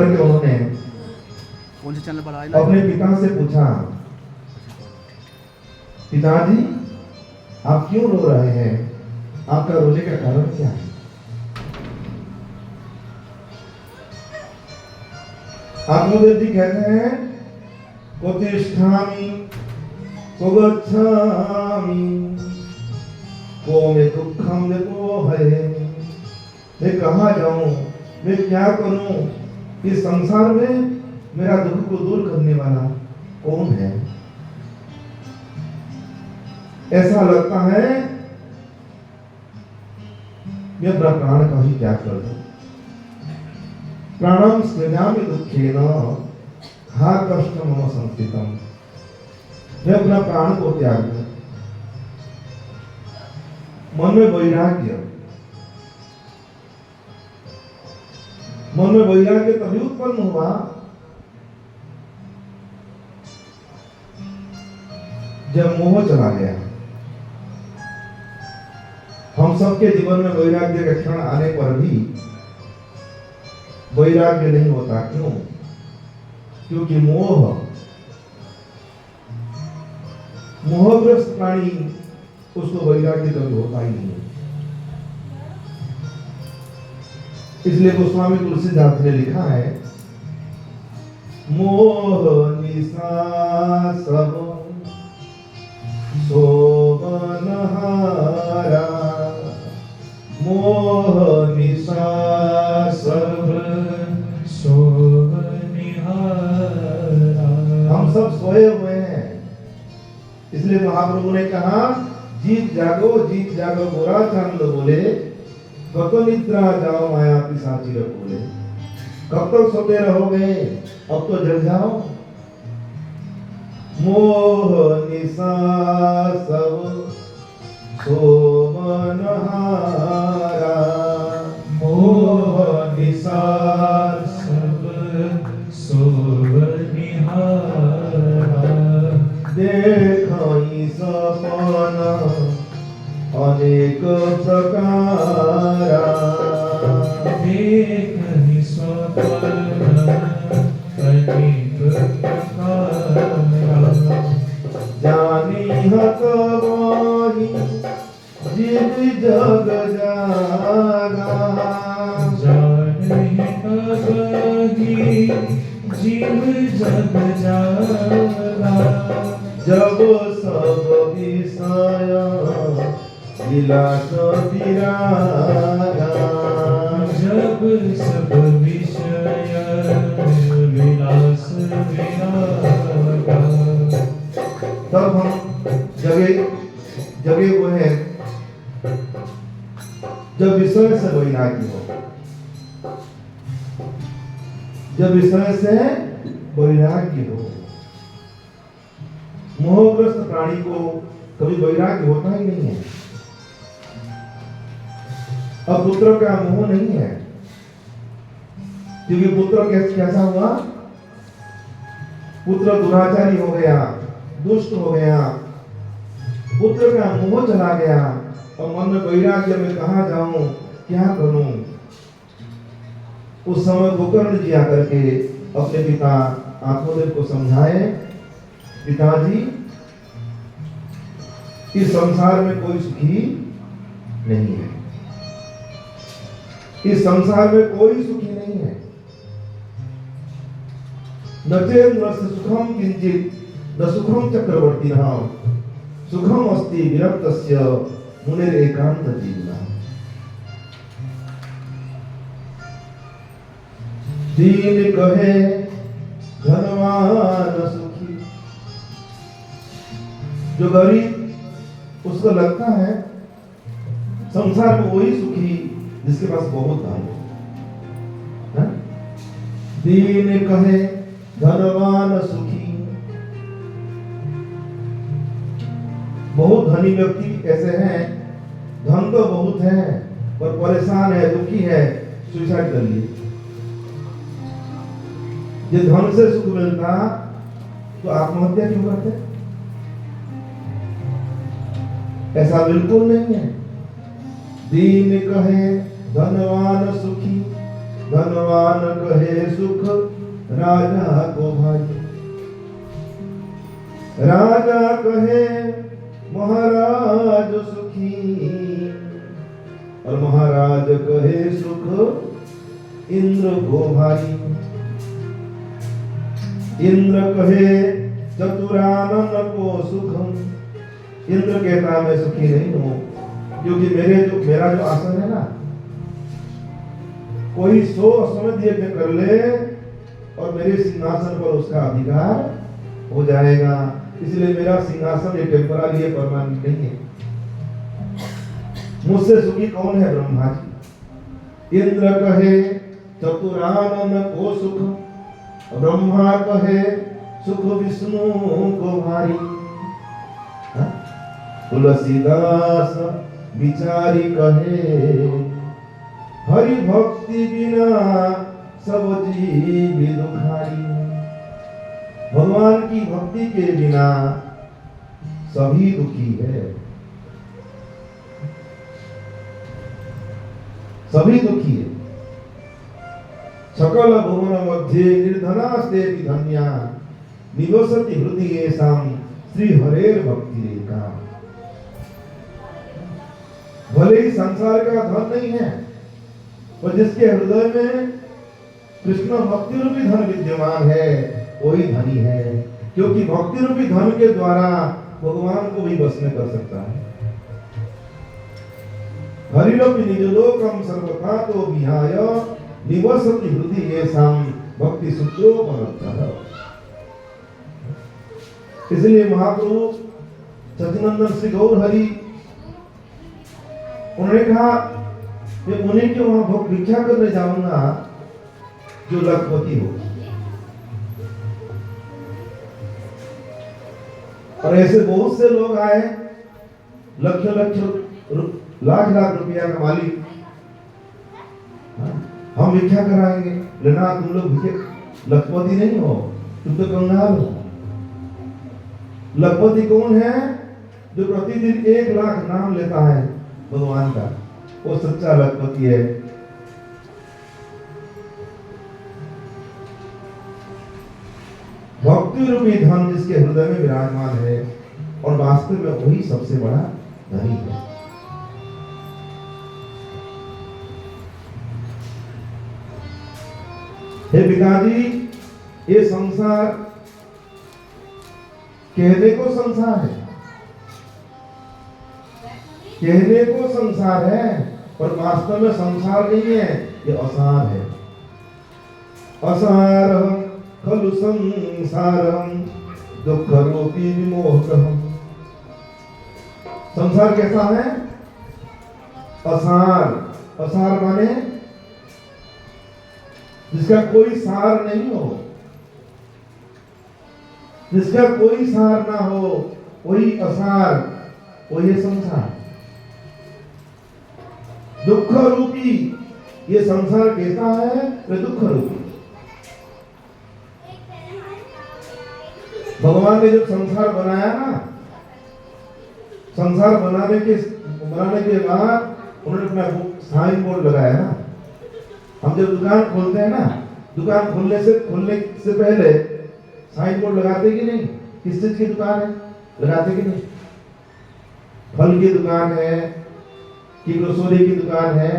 करके उन्होंने कौन से चैनल पर आए अपने पिता से पूछा, पिताजी आप क्यों रो रहे हैं, आपका रोने का कारण क्या है? आत्मदेव जी कहते हैं, कोतिष्ठामि कोगच्छामि को में दुखम देखो है, मैं कहाँ जाऊं, मैं क्या करूं, इस संसार में मेरा दुख को दूर करने वाला कौन है? ऐसा लगता है मैं अपना प्राण का ही त्याग कर दूं। प्राणम सृजामि दुखेन हा कष्ट मम संस्थितम, मैं अपना प्राण को त्याग दूं। मन में वैराग्य, मन में वैराग्य तभी उत्पन्न हुआ जब मोह चला गया। हम सबके जीवन में वैराग्य का क्षण आने पर भी वैराग्य नहीं होता। क्यों? क्योंकि मोहग्रस्त प्राणी उसको वैराग्य कभी होता ही नहीं। इसलिए गोस्वामी तुलसीदास ने लिखा है, मोह निशा सब सोवनहारा, मोह निशा सब सोवनिहारा। हम सब सोए हुए हैं, इसलिए महाप्रभु ने कहा, जीत जागो गोरा चांद बोले, कब तो निद्रा जाओ माया पिशाची बोले। कब तक सोते रहोगे, अब तो जग जाओ। मोह निशा सब सोवनहारा, मोह निशा सब सोवनिहारा। देखई सपन अनेक प्रकारा, देखहि सपन अनेक प्रकारा। जानी हत वही जीव जग जागा, जानि वही जीव जग जागा। जब सब विषय विलास विरागा, जब सब विषय विलास विरागा। तब हम जगे हुए हैं जब विषय से वैराग्य हो, जब विषय से वैराग्य हो। मोहग्रस्त प्राणी को कभी वैराग्य होता ही नहीं है। अब पुत्र का मोह नहीं है, क्योंकि पुत्र कैसा हुआ? पुत्र दुराचारी हो गया, दुष्ट हो गया, पुत्र का मोह चला गया और मन में वैराग्य में कहाँ जाऊं, क्या करूं। उस समय गोकर्ण जी आकर के अपने पिता आत्मदेव को समझाए, पिताजी इस संसार में कोई सुखी नहीं है, इस संसार में कोई सुखी नहीं है। न चेन्न सुखम किंचित न सुखम चक्रवर्ती नाम, सुखम अस्ति विरक्तस्य मुनेर एकांत जीवना। दीन कहे धनवान सुखी, जो गरीब उसको लगता है संसार में वही सुखी जिसके पास बहुत धन है। दीन कहे धनवान सुखी, बहुत धनी व्यक्ति ऐसे हैं, धन तो बहुत है पर परेशान है, दुखी है, सुसाइड कर लिए। ये धन से सुख मिलता तो आत्महत्या क्यों करते? ऐसा बिल्कुल नहीं है। दीन कहे धनवान सुखी, धनवान कहे सुख राजा को भाई, राजा कहे महाराज सुखी, और महाराज कहे सुख इंद्र को भाई। इंद्र कहे चतुरानन को सुखम, इंद्र कहता मैं सुखी नहीं हूं, क्योंकि मेरा जो आसन है ना, कोई 100 अश्वमेध यज्ञ कर ले और मेरे सिंहासन पर उसका अधिकार हो जाएगा, इसलिए मेरा सिंहासन ये टेम्पररी है, परमानेंट नहीं है। मुझसे सुखी कौन है? ब्रह्मा जी। इंद्र कहे चतुरानन को सुख, ब्रह्मा कहे सुख विष्णु को भारी। तुलसीदास विचारी कहे हरि भक्ति बिना सब जीव दुखारी। भगवान की भक्ति के बिना सभी दुखी है, सभी दुखी है। सकल भुवन मध्ये निर्धनास्ते धन्या, निवसति हृदयेषां श्री हरेर भक्ति रेखा। भले ही संसार का धन नहीं है, पर जिसके हृदय में कृष्ण भक्ति रूपी धन विद्यमान है वही धनी है, क्योंकि भक्ति रूपी धन के द्वारा भगवान को भी बस में कर सकता है। हरिरपि निजलोकम सर्वथा तो विहाय निवसति हृदयेषां भक्ति सूत्रोपनतः। इसलिए महाप्रभु सच्चिदानंद श्री गौर हरि उन्होंने कहा कि उन्हीं के वहां भोग भिक्षा करने जाऊंगा जो लखपति हो। और ऐसे बहुत से लोग आए, लाख रुपया का मालिक, हम भिक्षा कराएंगे, लेना तुम लोग लखपति नहीं हो, तुम तो कंगाल हो। लखपति कौन है? जो प्रतिदिन 1 लाख नाम लेता है भगवान का, वो सच्चा लखपति है। भक्ति रूपी धन जिसके हृदय में विराजमान है, और वास्तव में वही सबसे बड़ा धनी है। हे पिताजी, ये संसार कहने को संसार है, कहने को संसार है, पर वास्तव में संसार नहीं है, ये असार है। असारहम खलु संसारम दुख रूपी विमोहकम। संसार कैसा है? असार। असार माने जिसका कोई सार नहीं हो, जिसका कोई सार ना हो, वही असार, वही संसार। दुख रूपी ये संसार कैसा है? वह दुख रूपी। भगवान ने जब संसार बनाया ना, संसार बनाने के बाद उन्होंने अपना साइन बोर्ड लगाया ना। हम जब दुकान खोलते हैं ना, दुकान खोलने से पहले साइन बोर्ड लगाते कि नहीं? किस चीज की दुकान है? लगाते कि नहीं? फल की दुकान है कि ग्रोसरी की दुकान है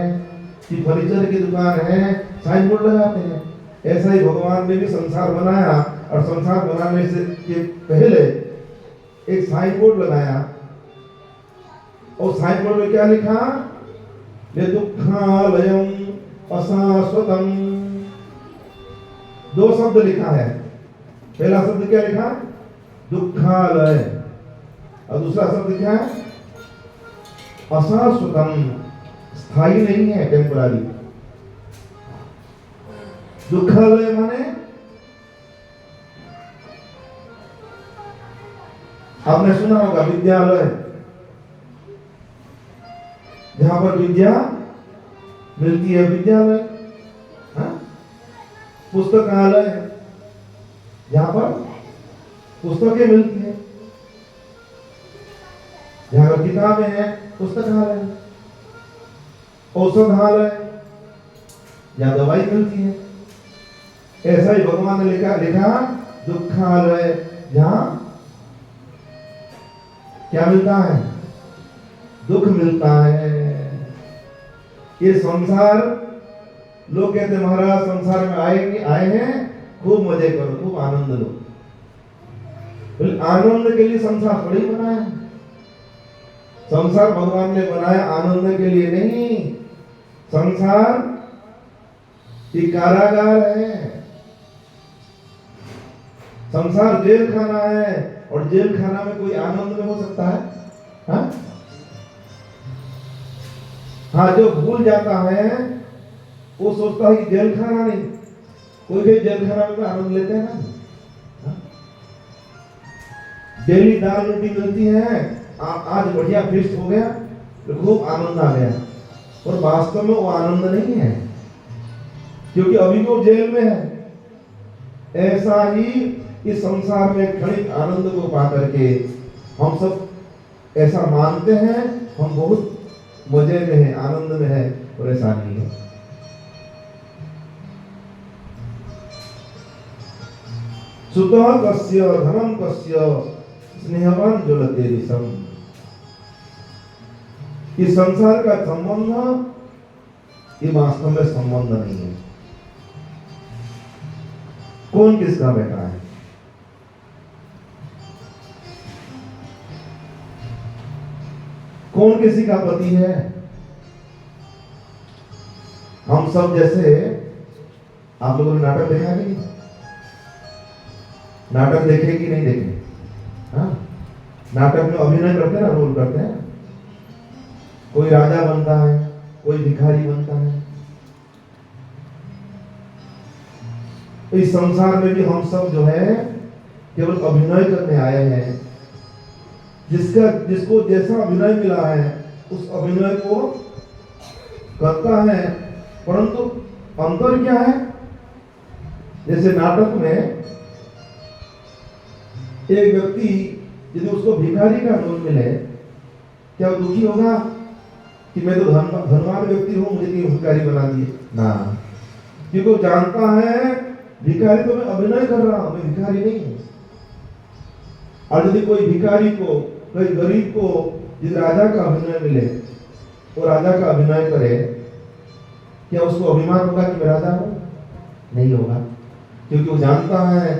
कि फर्नीचर की दुकान है, साइन बोर्ड लगाते हैं। ऐसा ही भगवान ने भी संसार बनाया, और संसार बनाने से के पहले एक साइन बोर्ड लगाया, और साइन बोर्ड में क्या लिखा? ये दुखालयम अशाश्वतम। 2 शब्द लिखा है। पहला शब्द क्या लिखा? दुखालय, और दूसरा शब्द क्या है? अशाश्वतम, स्थायी नहीं है, टेम्पररी। दुखालय माने आपने सुना होगा विद्यालय, जहां पर विद्या मिलती है, विद्यालय। पुस्तकालय, जहां पर पुस्तकें मिलती है, जहां पर किताबें हैं, पुस्तकालय। औषधालय, या दवाई मिलती है। ऐसा ही भगवान ने लिखा दुखालय, जहां क्या मिलता है? दुख मिलता है। ये संसार, लोग कहते हैं महाराज संसार में आए हैं खूब मजे करो, खूब आनंद लो। आनंद के लिए संसार थोड़ी बना है। संसार भगवान ने बनाया आनंद के लिए नहीं। संसार एक कारागार है, संसार जेल खाना है। और जेल खाना में कोई आनंद में हो सकता है? हाँ, जो भूल जाता है वो सोचता है कि जेल खाना नहीं। कोई जेल खाना में आनंद लेते हैं ना। डेली दाल रोटी मिलती है, आज बढ़िया फेस्ट हो गया तो खूब आनंद आ गया, और वास्तव में वो आनंद नहीं है, क्योंकि अभी वो जेल में है। ऐसा ही इस संसार में क्षणिक आनंद को पा करके हम सब ऐसा मानते हैं हम बहुत मजे में है, आनंद में है, और ऐसा नहीं है। सुतः कस्य धनम कस्य स्नेहवान ज्वलते दिशम। इस संसार का संबंध ये वास्तव में संबंध नहीं है। कौन किसका बेटा है? कौन किसी का पति है? हम सब जैसे, आप लोगों ने नाटक देखा कि नहीं? नाटक देखे कि नहीं देखे? हाँ, नाटक में अभिनय करते हैं ना, रोल करते हैं। कोई राजा बनता है, कोई भिखारी बनता है। इस संसार में भी हम सब जो है केवल अभिनय करने आए हैं। जिसको जैसा अभिनय मिला है उस अभिनय को करता है, परंतु अंतर क्या है? जैसे नाटक में एक व्यक्ति यदि उसको भिखारी का रोल मिले, क्या वो दुखी होगा कि मैं तो धनवान व्यक्ति हूं, मुझे क्यों भिखारी बना दिए? ना, क्योंकि वो जानता है भिखारी तो मैं अभिनय कर रहा हूं, मैं भिखारी नहीं हूं। और यदि कोई भिखारी को, कोई गरीब को यदि राजा का अभिनय मिले, वो राजा का अभिनय करे, क्या उसको अभिमान होगा कि मैं राजा हूं? नहीं होगा, क्योंकि वो जानता है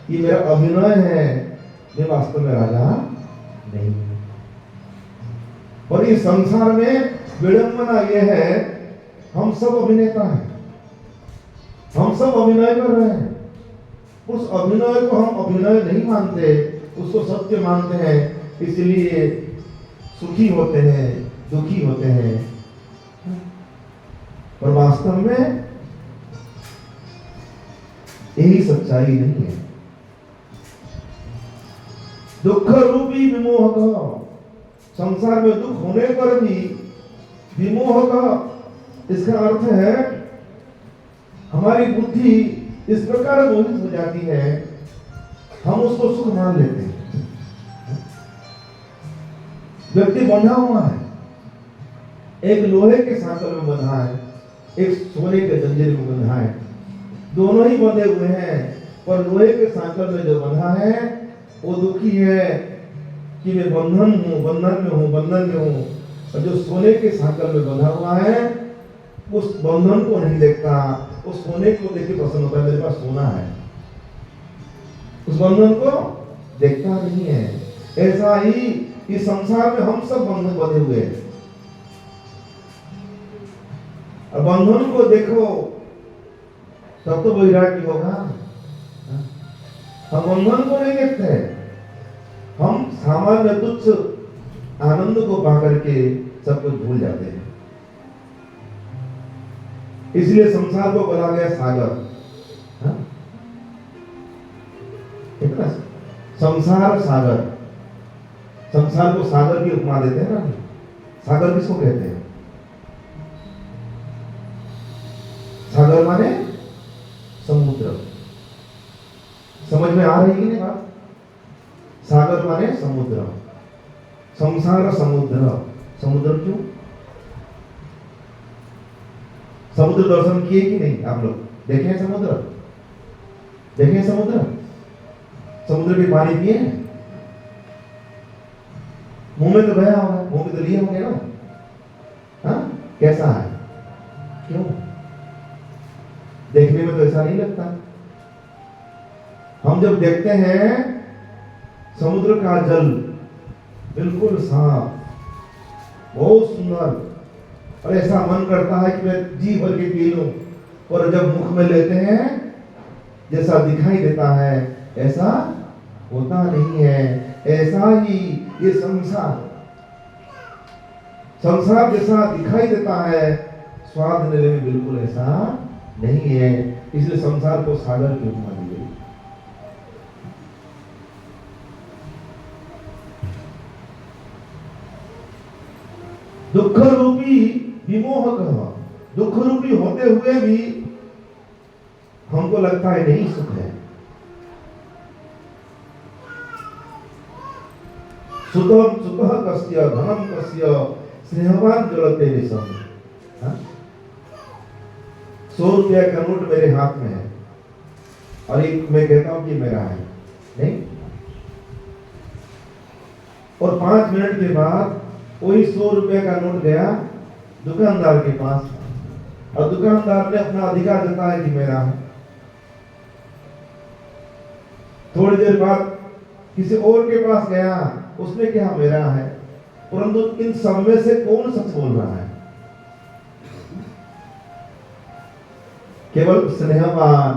कि मेरा अभिनय है, मैं वास्तव में राजा नहीं हूं। और इस संसार में विडंबना यह है, हम सब अभिनेता हैं, हम सब अभिनय कर रहे हैं। उस अभिनय को हम अभिनय नहीं मानते, उसको सत्य मानते हैं, इसलिए सुखी होते हैं, दुखी होते हैं। पर वास्तव में यही सच्चाई नहीं है। दुख रूपी विमोह का, संसार में दुख होने पर भी विमोह का, इसका अर्थ है हमारी बुद्धि इस प्रकार मोहित हो जाती है, हम उसको सुख मान लेते हैं। व्यक्ति बंधा हुआ है, एक लोहे के सांकल में बंधा है, एक सोने के जंजीर में बंधा है, दोनों ही बंधे हुए हैं, पर लोहे के सांकल में जो बंधा है वो दुखी है कि मैं बंधन में हूं। और जो सोने के सांकल में बंधा हुआ है उस बंधन को नहीं देखता, उस सोने को देख के पसंद होता है, मेरे पास सोना है, उस बंधन को देखता नहीं है। ऐसा ही इस संसार में हम सब बंधन बंधे हुए हैं, और बंधन को देखो तब तो वैराग्य होगा। हम बंधन को नहीं देखते, हम सामान्य तुच्छ आनंद को पाकर के सब कुछ भूल जाते हैं। इसलिए संसार को बोला गया सागर। कितना संसार सागर, संसार को सागर की उपमा देते हैं ना। सागर किसको कहते हैं? सागर माने समुद्र। समझ में आ रही है कि बात? सागर माने समुद्र, संसार समुद्र। समुद्र क्यों? समुद्र दर्शन किए कि नहीं आप लोग? देखे हैं समुद्र? देखे हैं समुद्र? समुद्र के पानी पिए हैं? मुंह में तो बया होगा, मुंह में तो लिए होंगे ना? हाँ, कैसा है? क्यों? देखने में तो ऐसा नहीं लगता। हम जब देखते हैं समुद्र का जल बिल्कुल साफ, बहुत सुंदर, और ऐसा मन करता है कि मैं जी भर के पी लूं, और जब मुख में लेते हैं जैसा दिखाई देता है ऐसा होता नहीं है। ऐसा ही ये संसार जैसा दिखाई देता है, स्वाद लेने में बिल्कुल ऐसा नहीं है। इसलिए संसार को सागर की उपमा दी गई। दुख रूपी विमोहक, दुख रूपी होते हुए भी हमको लगता है नहीं सुख है। सुतः कस्य धनम कस्य स्नेहवान जलते विषम। 100 रुपया का नोट मेरे हाथ में है और एक मैं कहता हूं कि मेरा है नहीं, और 5 मिनट के बाद वही 100 रुपया का नोट गया दुकानदार के पास, और दुकानदार ने अपना अधिकार जताया कि मेरा है। थोड़ी देर बाद किसी और के पास गया, उसने कहा मेरा है, परंतु इन सब में से कौन सच बोल रहा है? केवल स्नेहवान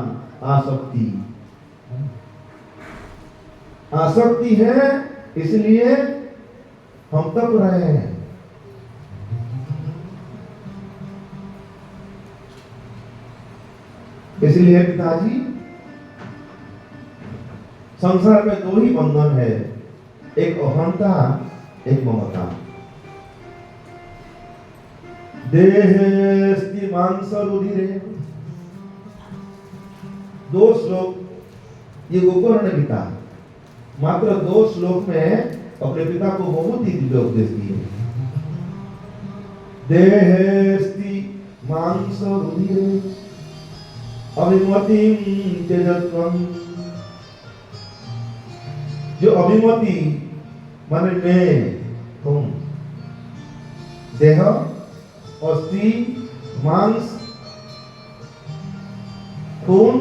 आसक्ति है, इसलिए हम तप रहे हैं। इसलिए पिताजी, संसार में 2 ही बंधन है, एक अहंता, एक ममता। देहेस्ति मांस रुधिरे, 2 श्लोक ये गोकर्ण गीता, मात्र 2 श्लोक में अपने पिता को बहुत ही दिव्य उपदेश दिए। देहेस्ति मांस रुधिरे अभिमति तेजस्वम। जो अभिमति माने मैं, तुम, देह, अस्थि, मांस, खून,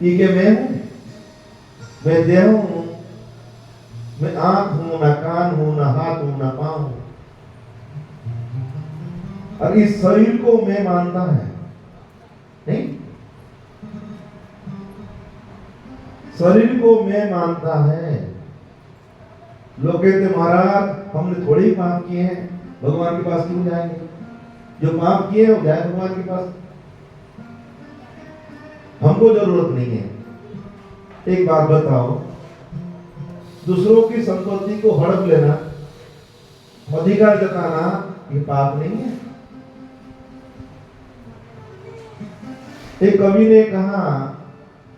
ये के मैं हूं, मैं देह हूं, मैं आंख हूं, ना कान हूं, ना हाथ हूं, ना पांव हूं, और इस शरीर को मैं मानता है नहीं, शरीर को मैं मानता है। लोग कहते महाराज हमने थोड़े ही पाप किए हैं, भगवान के पास क्यों जाएंगे? जो पाप किए वो जाए भगवान के पास, हमको जरूरत नहीं है। एक बात बताओ, दूसरों की संपत्ति को हड़प लेना, अधिकार जताना, ये पाप नहीं है? एक कवि ने कहा,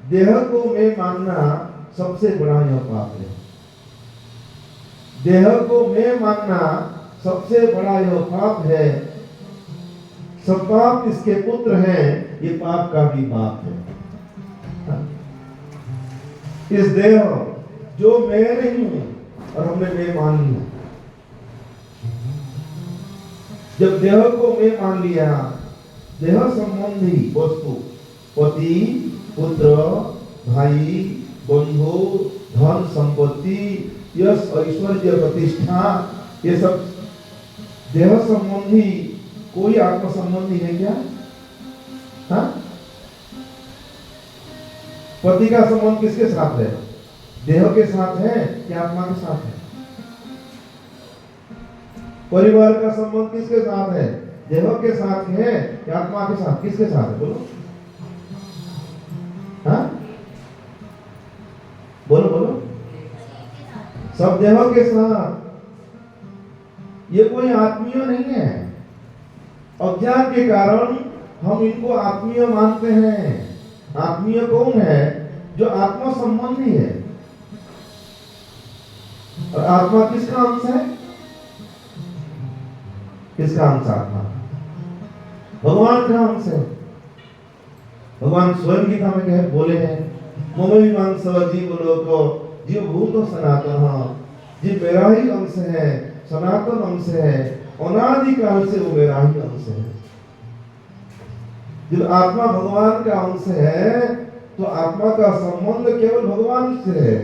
देह को मैं मानना सबसे बड़ा यह पाप है। देह को मैं मानना सबसे बड़ा यह पाप है। सब पाप इसके पुत्र हैं, ये पाप का भी पाप है। इस देह जो मैं नहीं हूं और हमने मैं मान लिया। जब देह को मैं मान लिया, देह संबंधी वस्तु, पति, पुत्र, भाई, बंधु, धन संपत्ति, यश, ऐश्वर्य, प्रतिष्ठा, ये सब देह संबंधी, कोई आत्म संबंधी है क्या? हाँ? पति का संबंध किसके साथ है? देह के साथ है या आत्मा के साथ है? परिवार का संबंध किसके साथ है? देह के साथ है या आत्मा के साथ? किसके साथ है? बोलो। हाँ? बोलो बोलो। सब देह के साथ। ये कोई आत्मीय नहीं है। अज्ञान के कारण हम इनको आत्मीय मानते हैं। आत्मीय कौन है? जो आत्मा संबंधी है। और आत्मा किसका अंश है? किसका अंश आत्मा? भगवान का अंश है। भगवान स्वयं गीता में कहे बोले हैं, ममैवांश जीवलोको जीवभूतो सनातनः, जीव मेरा ही अंश है, सनातन अंश है, अनादि काल से वो मेरा ही अंश है। जब आत्मा भगवान का अंश है तो आत्मा का संबंध केवल भगवान से है,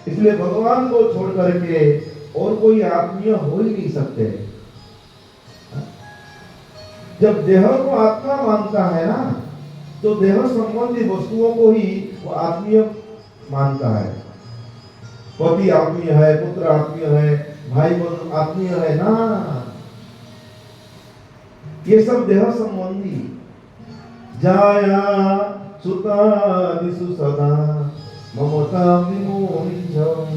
इसलिए भगवान को छोड़ करके और कोई आत्मीय हो ही नहीं सकते। जब देह को आत्मा मानता है ना, तो देह संबंधी वस्तुओं को ही वो आत्मीय मानता है। पति आत्मीय है, पुत्र आत्मीय है, भाई बहन आत्मीय है ना, ये सब देह संबंधी। जाया सुतादिषु सदा ममता विमोहितम्।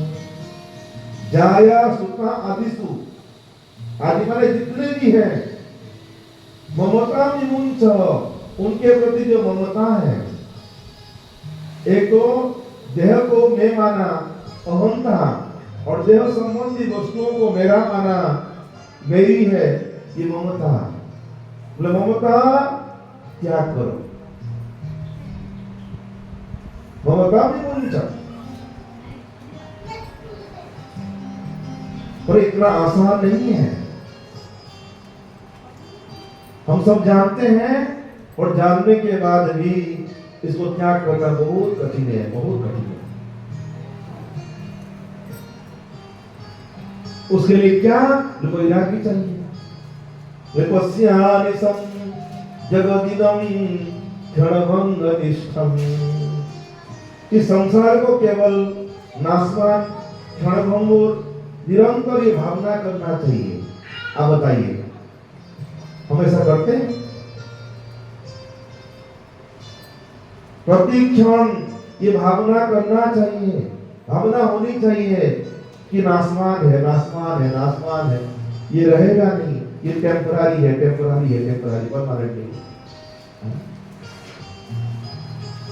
जाया सुता आदिषु, आदि माने जितने भी हैं, ममता विमोहितम्, उनके प्रति जो ममता है, एक तो देह को मैं माना अहंता, और देह संबंधी वस्तुओं को मेरा माना, मेरी है, ये ममता। बोले ममता त्याग करो, ममता विमोहितम्। पर इतना आसान नहीं है। हम सब जानते हैं और जानने के बाद भी इसको त्याग करना बहुत कठिन है, बहुत कठिन है। उसके लिए क्या वैराग्य चाहिए। विपश्यानिशं जगदिदं क्षणभंगनिष्ठम्। इस संसार को केवल नाशवान, क्षणभंगुर, निरंतर ये भावना करना चाहिए। आप बताइए, हम ऐसा करते हैं? प्रति क्षण ये भावना करना चाहिए, भावना होनी चाहिए कि नाशवान है, नाशवान है, नाशवान है, ये रहेगा नहीं, ये टेम्पररी है, टेम्पररी है, टेम्पररी, परमानेंट नहीं।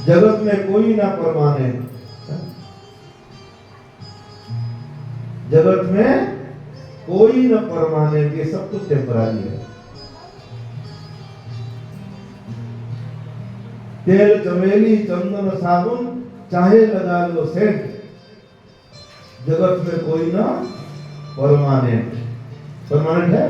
जगत में कोई ना परमानेंट, जगत में कोई ना परमानेंट, ये सब कुछ टेम्पररी है। तेल चमेली चंदन साबुन चाहे लगा लो सेंट, जगत में कोई ना परमानेंट, परमानेंट है।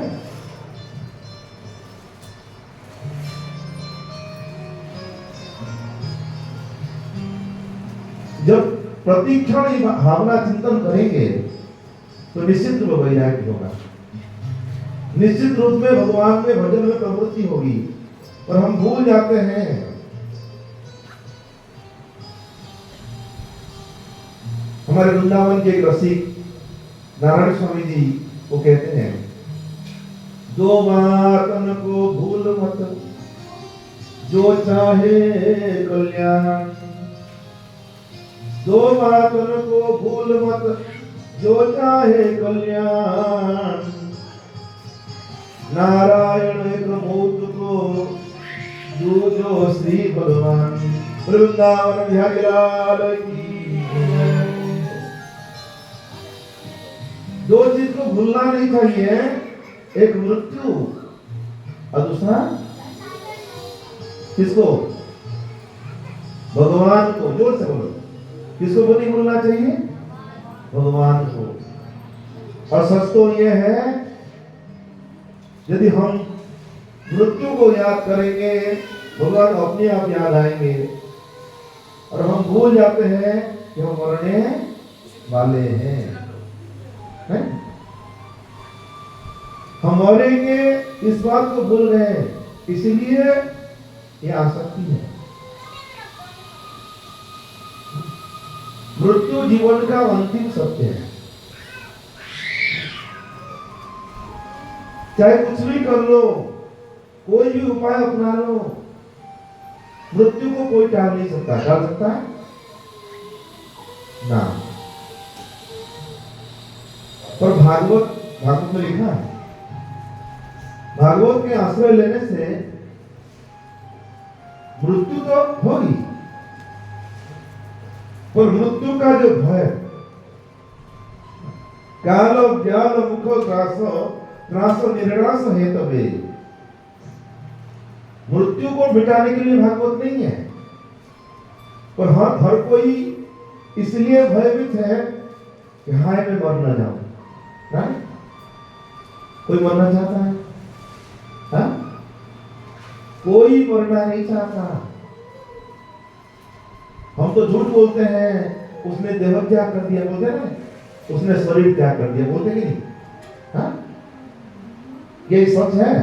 जब प्रतिक्षण भावना चिंतन करेंगे तो निश्चित रूप वैराग्य होगा, निश्चित रूप में भगवान में भजन में प्रवृत्ति होगी। और हम भूल जाते हैं, हमारे वृंदावन के एक रसिक नारायण स्वामी जी वो कहते हैं, दो बातन को भूल मत जो चाहे कल्याण, दो बातन को भूल मत जो चाहे कल्याण, नारायण एक मूर्त को जो जो श्री भगवान। वृंदावन बिहारी लाल की। दो चीज को भूलना नहीं चाहिए, एक मृत्यु और दूसरा किसको? भगवान को। जोर से बोलो, किसको नहीं भूलना चाहिए? भगवान को। और सच तो यह है, यदि हम मृत्यु को याद करेंगे, भगवान अपने आप याद आएंगे। और हम भूल जाते हैं कि हम मरने वाले हैं, हम मरेंगे इस बात को भूल गए, इसलिए ये आसक्ति है। मृत्यु जीवन का अंतिम सत्य है। चाहे कुछ भी कर लो, कोई भी उपाय अपना लो, मृत्यु को कोई टाल नहीं सकता। टाल सकता है ना। पर भागवत में लिखा है, भागवत के आश्रय लेने से मृत्यु तो होगी, पर मृत्यु का जो भय, काल ज्ञान मुख त्रास त्रास निर्णास है तबे। मृत्यु को मिटाने के लिए भागवत नहीं है, पर हाँ हर कोई इसलिए भयभीत है कि हाय मैं मर न जाऊं ना। कोई मरना चाहता है? हाँ? कोई मरना नहीं चाहता। हम तो झूठ बोलते हैं, उसने देह त्याग कर दिया बोलते हैं ना, उसने शरीर त्याग कर दिया बोलते कि नहीं? हाँ? ये सच है?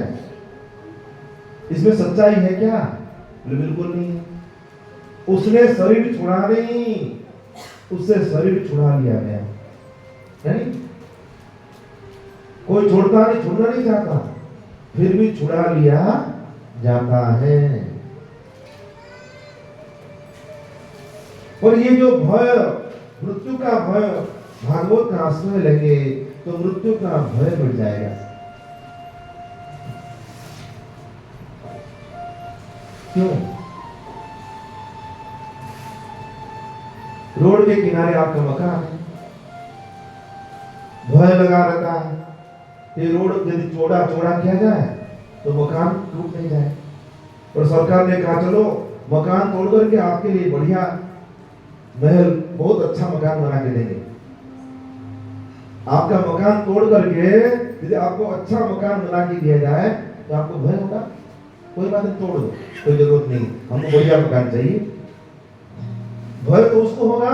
इसमें सच्चाई है क्या? बिल्कुल नहीं है। उसने शरीर छुड़ा नहीं, उससे शरीर छुड़ा लिया गया, नहीं? कोई छोड़ता नहीं, छुड़ना नहीं चाहता, फिर भी छुड़ा लिया जाता है। और ये जो भय, मृत्यु का भय, भागवत का आश्रय लेंगे तो मृत्यु का भय मिट जाएगा। क्यों? रोड के किनारे आपका मकान है, भय लगा रहता है कि रोड यदि चौड़ा किया जाए तो मकान टूट नहीं जाए। और सरकार ने कहा चलो मकान तोड़ करके आपके लिए बढ़िया महल, बहुत अच्छा मकान बना के देंगे। आपका मकान तोड़ करके यदि आपको अच्छा मकान बना के दिया जाए तो आपको भय होगा? कोई बात नहीं, तोड़ दो, कोई जरूरत नहीं, हमको बढ़िया मकान चाहिए। भय तो उसको होगा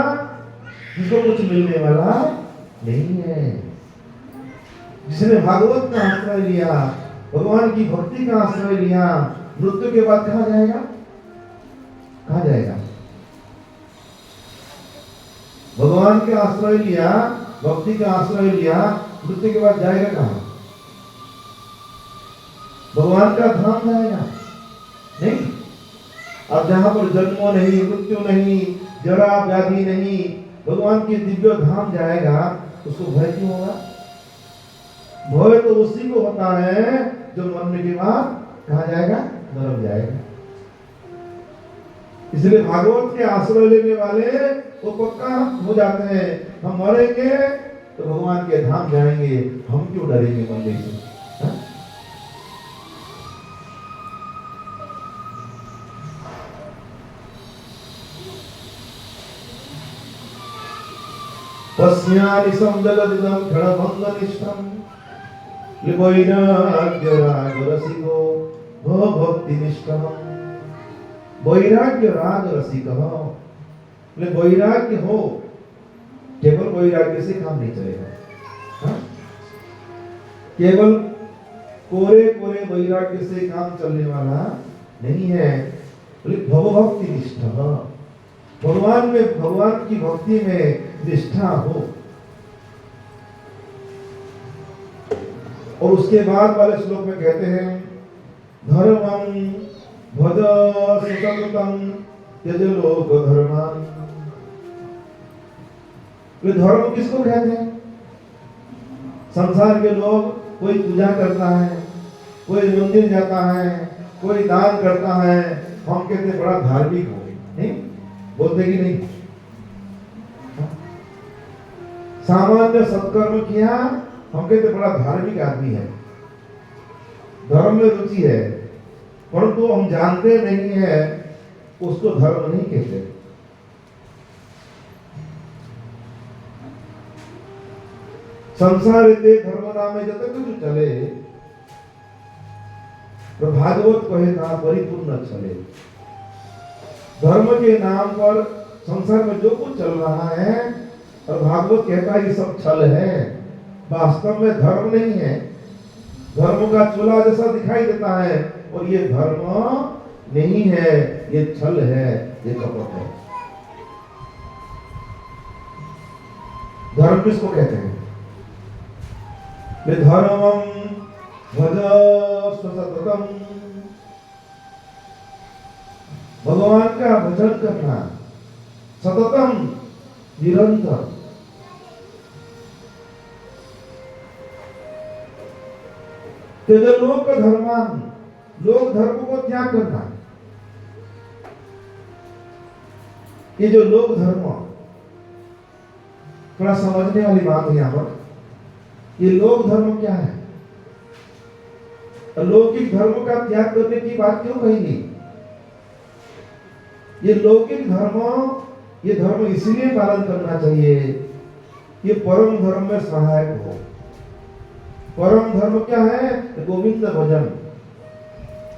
जिसको कुछ मिलने वाला नहीं है, जिसने भागवत का आश्रय लिया, भगवान की भक्ति का आश्रय लिया। मृत्यु के बाद कहाँ जाएगा? कहाँ जाएगा? भगवान के आश्रय लिया, भक्ति का आश्रय लिया, मृत्यु के बाद जाएगा कहाँ? भगवान का धाम जाएगा नहीं। अब जहां पर जन्म नहीं, मृत्यु नहीं, जरा व्याधि नहीं, भगवान के दिव्य धाम जाएगा, उसको भय क्यों होगा? भय तो उसी को होता है जो मरने के बाद कहाँ जाएगा? नरक जाएगा। इसलिए भागवत के आश्रय लेने वाले वो पक्का हो जाते हैं, हम मरेंगे तो भगवान के धाम जाएंगे, हम क्यों डरेंगे मरने से? पश्यानिशं जगदिदं क्षणभङ्गनिष्ठं वैराग्य राग रसिको भो भक्तिनिष्ठः। वैराग्य राग रसिकः, वैराग्य हो, केवल वैराग्य से काम नहीं चलेगा। हाँ? केवल कोरे कोरे वैराग्य से काम चलने वाला नहीं है। भवभक्ति निष्ठा, भगवान में, भगवान की भक्ति में निष्ठा हो। और उसके बाद वाले श्लोक में कहते हैं धर्मं भज सुसंगतं त्यज लोक धर्मान्। धर्म किसको कहते हैं? संसार के लोग, कोई पूजा करता है, कोई मंदिर जाता है, कोई दान करता है, हम कहते बड़ा धार्मिक हो, नहीं बोलते कि नहीं? सामान्य सत्कर्म किया, हम कहते बड़ा धार्मिक आदमी है, धर्म में रुचि है, परंतु हम जानते नहीं है उसको धर्म नहीं कहते। संसार धर्म नाम जब तक कुछ चले तो भागवत कहे ना परिपूर्ण चले। धर्म के नाम पर संसार में जो कुछ चल रहा है और भागवत कहता है ये सब छल है, वास्तव में धर्म नहीं है। धर्म का चोला जैसा दिखाई देता है और ये धर्म नहीं है, ये छल है, ये कपट है। धर्म किसको कहते हैं? धर्मं भज सततम, भगवान का भजन करना सततम, निरंतर। त्यज लोक धर्मान, लोक धर्म को त्याग करना। ये जो लोक धर्म, थोड़ा समझने वाली बात है यहाँ पर। ये लोक धर्म क्या है? लौकिक धर्म का त्याग करने की बात क्यों कहेंगे? ये लौकिक धर्म, ये धर्म इसलिए पालन करना चाहिए, ये परम धर्म में सहायक हो। परम धर्म क्या है? गोविंद भजन।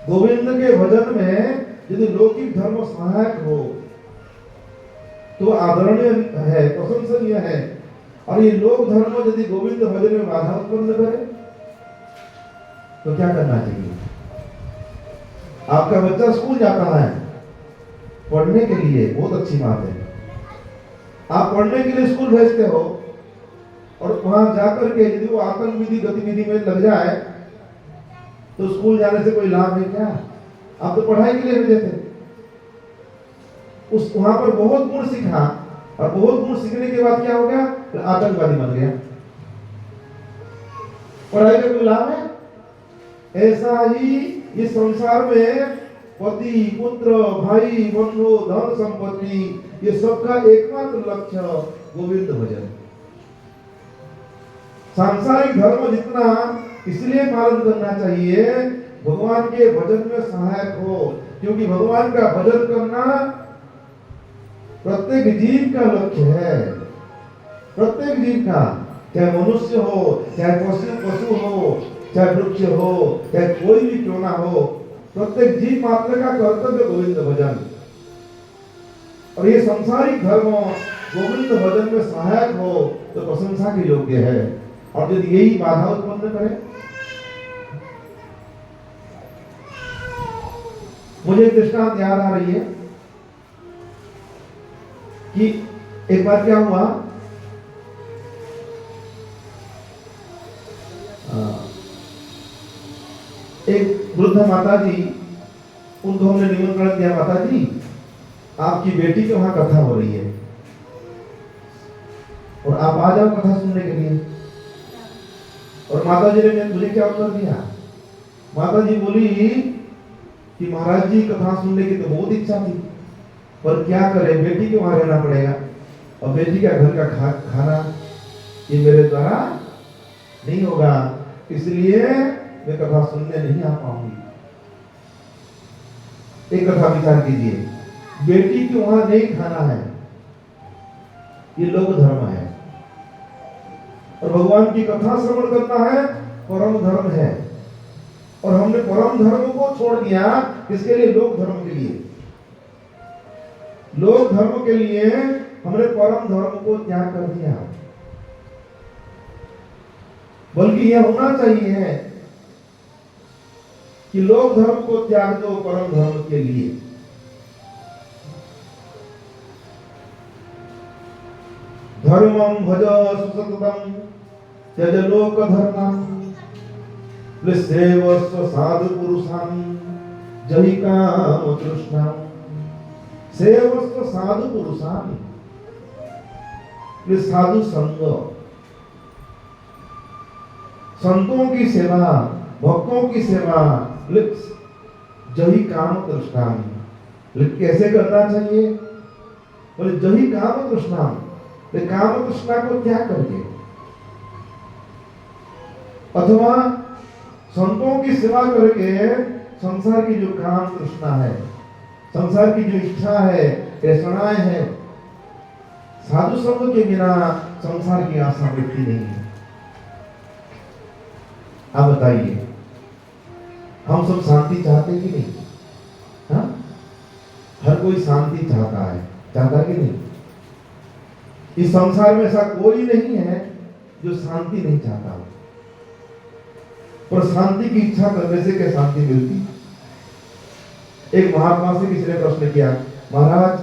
गोविंद के भजन में यदि लौकिक धर्म सहायक हो तो आदरणीय है, प्रशंसनीय है। और ये लोक धर्म यदि गोविंद भजन में बाधा उत्पन्न करे तो क्या करना चाहिए? आपका बच्चा स्कूल जाता है पढ़ने के लिए, बहुत अच्छी बात है। आप पढ़ने के लिए स्कूल भेजते हो और वहां जाकर के यदि वो आतंकवादी गतिविधि में लग जाए तो स्कूल जाने से कोई लाभ है क्या? आप तो पढ़ाई के लिए भेजे थे। उस वहां पर बहुत गुण सीखा और बहुत गुण सीखने के बाद क्या हो गया? तो आतंकवादी बन गया। पढ़ाई का कोई लाभ है? ऐसा ही इस संसार में पति, पुत्र, भाई, बंधु, धन संपत्ति, ये सबका एकमात्र लक्ष्य गोविंद भजन। सांसारिक धर्म जितना इसलिए पालन करना चाहिए भगवान के भजन में सहायक हो, क्योंकि भगवान का भजन करना प्रत्येक जीव का लक्ष्य है। प्रत्येक जीव का, चाहे मनुष्य हो, चाहे पशु हो, चाहे वृक्ष हो, चाहे कोई भी क्यों ना हो, प्रत्येक जीव मात्र का कर्तव्य गोविंद भजन। और ये सांसारिक धर्म गोविंद भजन में सहायक हो तो प्रशंसा के योग्य है। और यदि यही बाधा उत्पन्न करे, मुझे दृष्टांत याद आ रही है कि एक बार क्या हुआ, एक वृद्ध माता जी, उनको हमने निमंत्रण दिया, माता जी आपकी बेटी के वहां कथा हो रही है और आप आ जाओ कथा सुनने के लिए। और माता जी ने मुझे क्या उत्तर दिया? माता जी बोली कि महाराज जी कथा सुनने की तो बहुत इच्छा थी, पर क्या करें, बेटी के वहां रहना पड़ेगा और बेटी का घर का खाना ये मेरे द्वारा नहीं होगा, इसलिए मैं कथा सुनने नहीं आ पाऊंगी। एक कथा विचार कीजिए, बेटी के वहां नहीं खाना है, ये लोक धर्म है। और भगवान की कथा श्रवण करना है, परम धर्म है। और हमने परम धर्म को छोड़ दिया, किसके लिए? लोक धर्म के लिए। लोक धर्म के लिए हमने परम धर्म को त्याग कर दिया। बल्कि यह होना चाहिए कि लोक धर्म को त्याग दो परम धर्म के लिए। धर्मं भज सुसततं त्यज लोक धर्मं सेवस्व साधु पुरुषान् जहि काम तृष्णां। सेवस्व साधु पुरुषान्, साधु संग, संतों की सेवा, भक्तों की सेवा, जहि काम तृष्णां। कैसे करना चाहिए? बोले जहि काम तृष्णां, काम तृष्णा को त्याग करके, अथवा संतों की सेवा करके संसार की जो काम तृष्णा है, संसार की जो इच्छा है, तृष्णाएं है, साधु संग के बिना संसार की आशा मिटती नहीं है। आप बताइए, हम सब शांति चाहते कि नहीं? हाँ, हर कोई शांति चाहता है, चाहता कि नहीं? इस संसार में ऐसा कोई नहीं है जो शांति नहीं चाहता हो। पर शांति की इच्छा करने से क्या शांति मिलती? एक महात्मा से किसी ने प्रश्न किया, महाराज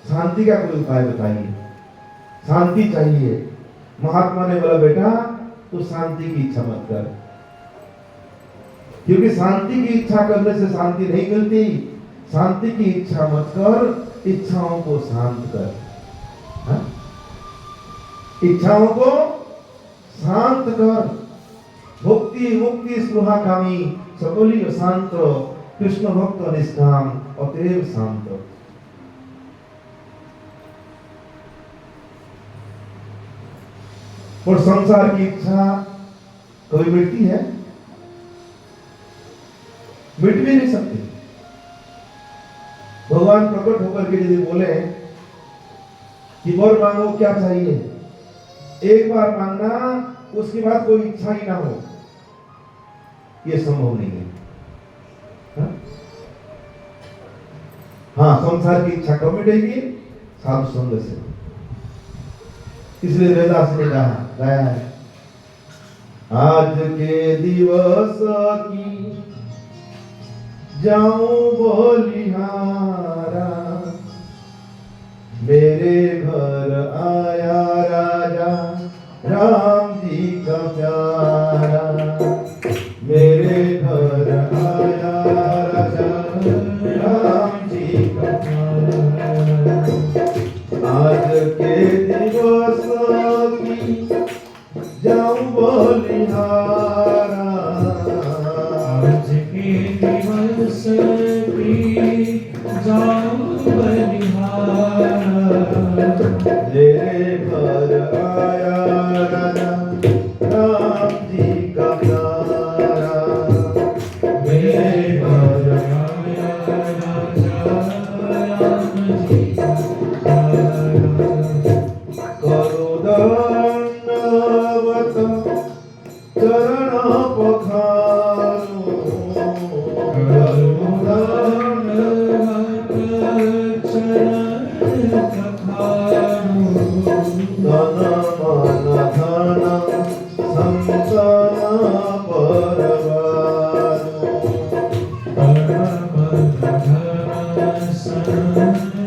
शांति का कोई उपाय बताइए, शांति चाहिए। महात्मा ने बोला, बेटा तू शांति की इच्छा मत कर, क्योंकि शांति की इच्छा करने से शांति नहीं मिलती। शांति की इच्छा मत कर, इच्छाओं को शांत कर। हा? इच्छाओं को शांत कर। भक्ति मुक्ति स्पृहाकामी सकलिय शांत, कृष्ण भक्त निष्काम अतएव शांत। और संसार की इच्छा कभी मिटती है? मिट भी नहीं सकते। भगवान प्रकट होकर के यदि बोले कि वर मांगो क्या चाहिए, एक बार मांगना, उसके बाद कोई इच्छा ही ना हो, ये संभव नहीं है। हाँ, संसार की इच्छा कब मिटेगी? साधु संग से। इसलिए वेदास ने कहा गाया है, आज के दिवस की जाऊं बलिहारा, मेरे घर आया राजा राम जी का प्यारा, मेरे घर आया राजा राम जी का प्यारा। आज के दिवस की जाऊं बलिहारा, आज के दिवस की जाऊं बलिहारा, मेरे घर आया राजा राम जी का प्यारा, मेरे घर आया राजा राम जी का प्यारा। करो दंडवत चरण पखारो, करो दंडवत चरण पखारो, धन मन धन संतन परवारो, परम धन संतन परवारो।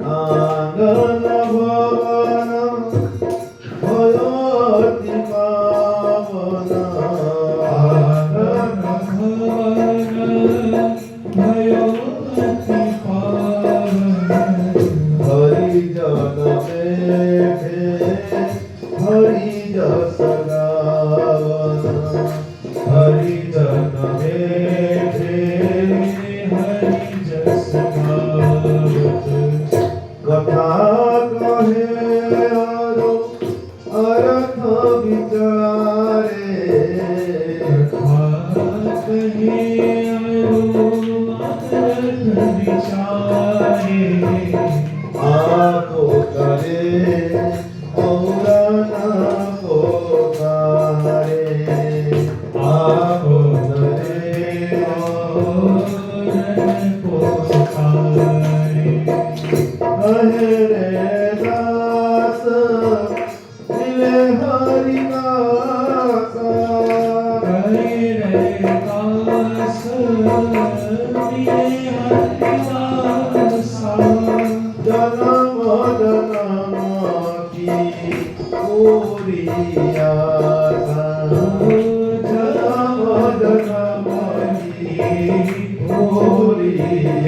आंगन भवन भयोति पावन, आंगन भवन भयोति पावन, हरि जन बैठे हरि जस गावन, हरि जन बैठे हरि जस गावत। कथा कहे अरो अर्थ विचारे, कथा कहे अरो अर्थ विचारे, आपो करे और न को करे, आपो करे और न पोखारे। कहे रे दास मिले हरि दास, कहे रे दास मिले हरिदास, जन्म जन्म की पूरी आशा, जन्म जन्म की पूरी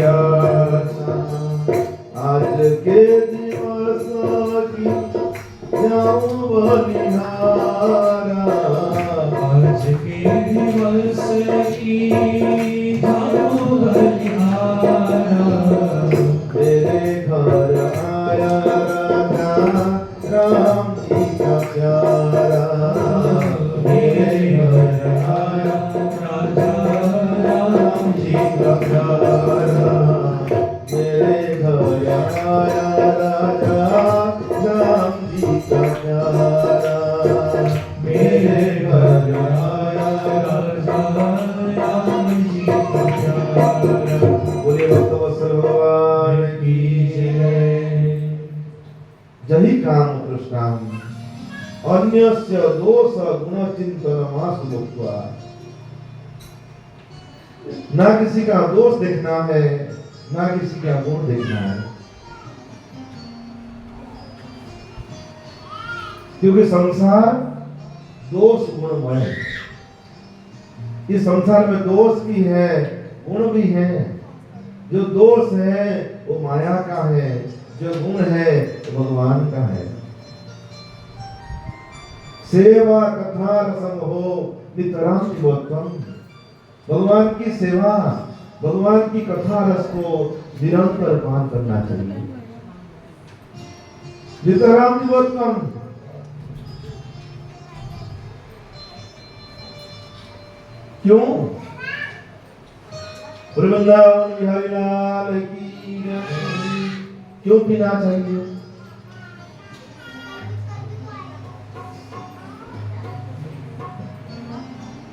आशा। आज के दिवस की जाऊं बलिहारा, आज के दिवस की जाऊं बलिहारा, मेरे घर आया राजा राम जी का प्यारा, मेरे घर आया राजा राम जी का प्यारा, मेरे घर आया राजा राम जी का प्यारा, मेरे घर आया राजा राम जी का प्यारा। बोले भक्तवत्सल भगवान की जय। जहि काम कृष्णाम अन्यस्य दोष गुण चिंतनमासु मुक्त्वा। ना किसी का दोष देखना है, ना किसी का गुण देखना है, क्योंकि संसार दोष गुणमय है। इस संसार में दोष भी है, गुण भी है। जो दोष है वो माया का है, जो गुण है वो भगवान का है। सेवा कथा रसम हो नितराम शिवोत्तम। भगवान की सेवा, भगवान की कथा रस को निरंतर पान करना चाहिए। नितराम शिवोत्तम। क्यों? वृंदावन बिहारी लाल की जय। क्यों पीना चाहिए?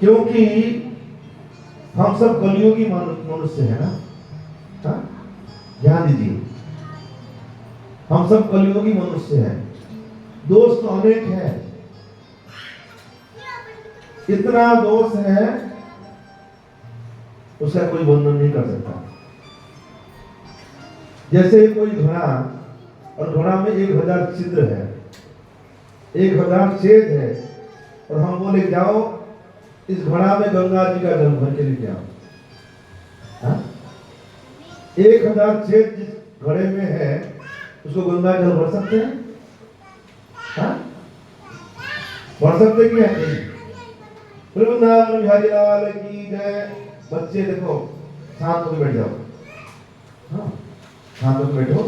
क्योंकि हम सब कलियुगी मनुष्य है ना। हाँ? ध्यान दीजिए, हम सब कलियुगी मनुष्य हैं। दोष तो अनेक है, इतना दोष है उसका कोई वर्णन नहीं कर सकता। जैसे कोई घड़ा, और घड़ा में 1000 छिद्र है, 1000 छेद है, और हम बोले जाओ इस घड़ा में गंगा जी का जल भर के लेके आओ। हाँ? 1000 छेद जिस घड़े में है उसको गंगा जल भर सकते हैं? हाँ? भर सकते क्या? नहीं। वृंदावन बिहारी लाल की जय। बच्चे देखो, शांत होकर बैठ जाओ। हाँ, शांत होकर बैठो।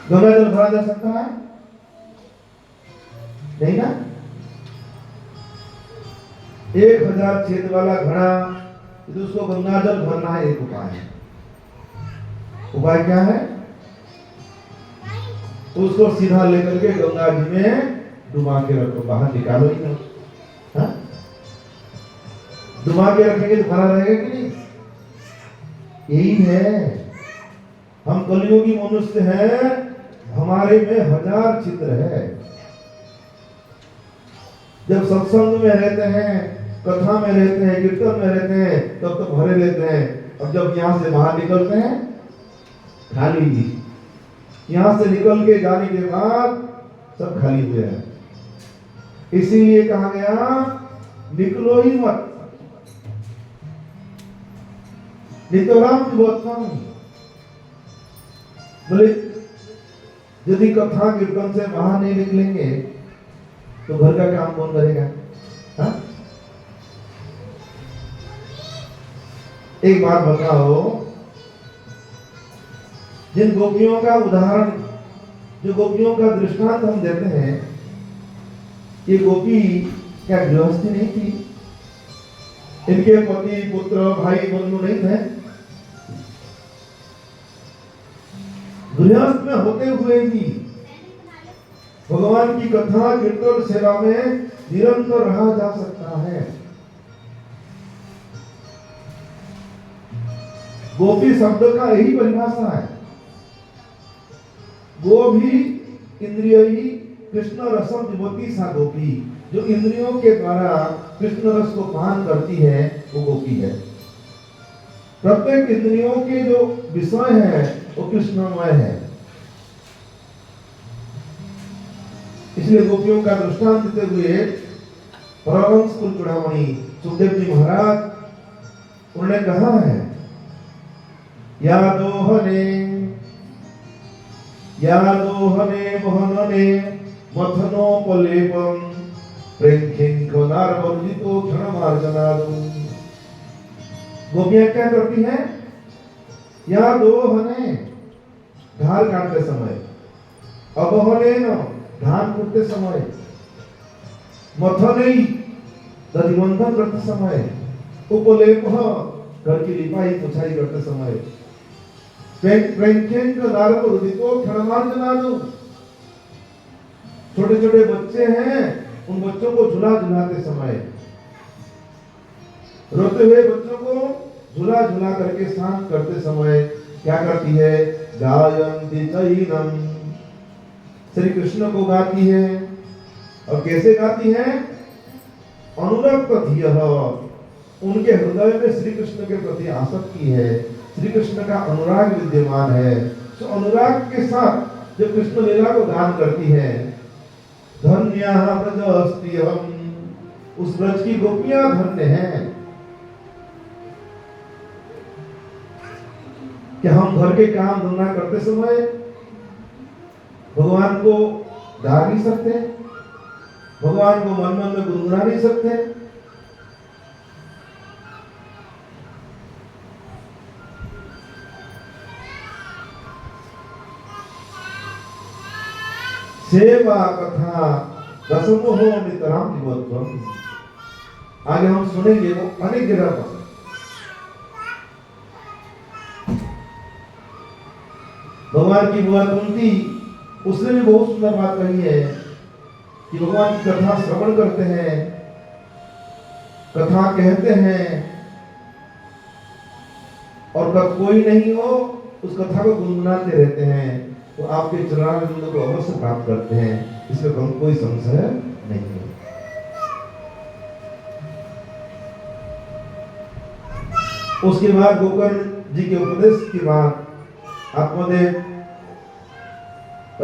गंगा जल भरा जा सकता है? नहीं ना। 1000 छेद वाला घड़ा, तो उसको गंगा जल भरना है। एक उपाय है। उपाय क्या है? उसको सीधा लेकर के गंगा जी में डुबा के रखो, बाहर निकालो ही ना। हाँ? डुबा के रखेंगे तो भरा रहेगा कि नहीं? यही है, हम कलियुगी मनुष्य हैं, हमारे में 1000 छिद्र है। जब सत्संग में रहते हैं, कथा में रहते हैं, कीर्तन में रहते हैं, तब तो भरे रहते हैं। और जब यहां से बाहर निकलते हैं, खाली जी। यहां से निकल के जाने के बाद सब खाली हुए हैं। इसीलिए कहा गया निकलो ही मत, नितराम विवत्तम। बोले यदि कथा कीर्तन से बाहर नहीं निकलेंगे तो घर का काम कौन करेगा? हाँ? एक बात बताओ, जिन गोपियों का उदाहरण, जो गोपियों का दृष्टांत हम देते हैं, ये गोपी क्या गृहस्थी नहीं थी? इनके पति पुत्र भाई बंधु नहीं थे? गृहस्थ में होते हुए भी भगवान की कथा कीर्तन सेवा में निरंतर रहा जा सकता है। गोपी शब्द का यही परिभाषा है। गो भी इंद्रिय ही कृष्ण रसम जीवती सा गोपी। जो इंद्रियों के द्वारा कृष्ण रस को पान करती है वो गोपी है। प्रत्येक इंद्रियों के जो विषय है वो कृष्णमय है। इसलिए गोपियों का दृष्टांत देते हुए परमहंस कुल चूड़ामणि सुखदेव जी महाराज उन्होंने कहा है, या दोहने मोहनने मथनोपलेपम प्रेंखिंखनार्वर्जितो क्षणमार्जनादु। गोपियां क्या करती हैं? या दोहने धार काटते समय, अबहने न धान कूटते समय, मथने दधिमंथन करते समय, उपलेप घर की लिपाई पुछाई करते समय, प्रेंखिंखनार्वर्जितो क्षणमार्जनादु। छोटे छोटे बच्चे हैं, उन बच्चों को झूला झुलाते समय, रोते हुए बच्चों को झूला झुला करके शांत करते समय क्या करती है? गायन्ति चैनम, श्री कृष्ण को गाती है। और कैसे गाती है? अनुरक्त धियः, उनके हृदय में श्री कृष्ण के प्रति आसक्ति है, श्री कृष्ण का अनुराग विद्यमान है। तो अनुराग के साथ जब कृष्ण लीला को गान करती है, धन्यः ब्रजस्त्रियम्, उस ब्रज की गोपियां धन्य हैं। कि हम घर के काम धंधा करते समय भगवान को गा नहीं सकते, भगवान को मन मन में गुनगुना नहीं सकते। सेवा कथा रसमोह नितराम जीवत्वम। आगे हम सुनेंगे वो अनेक जगह पर भगवान की बुआ कुंती, उसने भी बहुत सुंदर बात कही है कि भगवान की कथा श्रवण करते हैं, कथा कहते हैं, और कब कोई नहीं हो उस कथा को गुनगुनाते रहते हैं, तो आपके चरणारविंद को अवश्य प्राप्त करते हैं, इसमें कोई संशय नहीं है। उसके बाद गोकर्ण जी के उपदेश के बाद आत्मदेव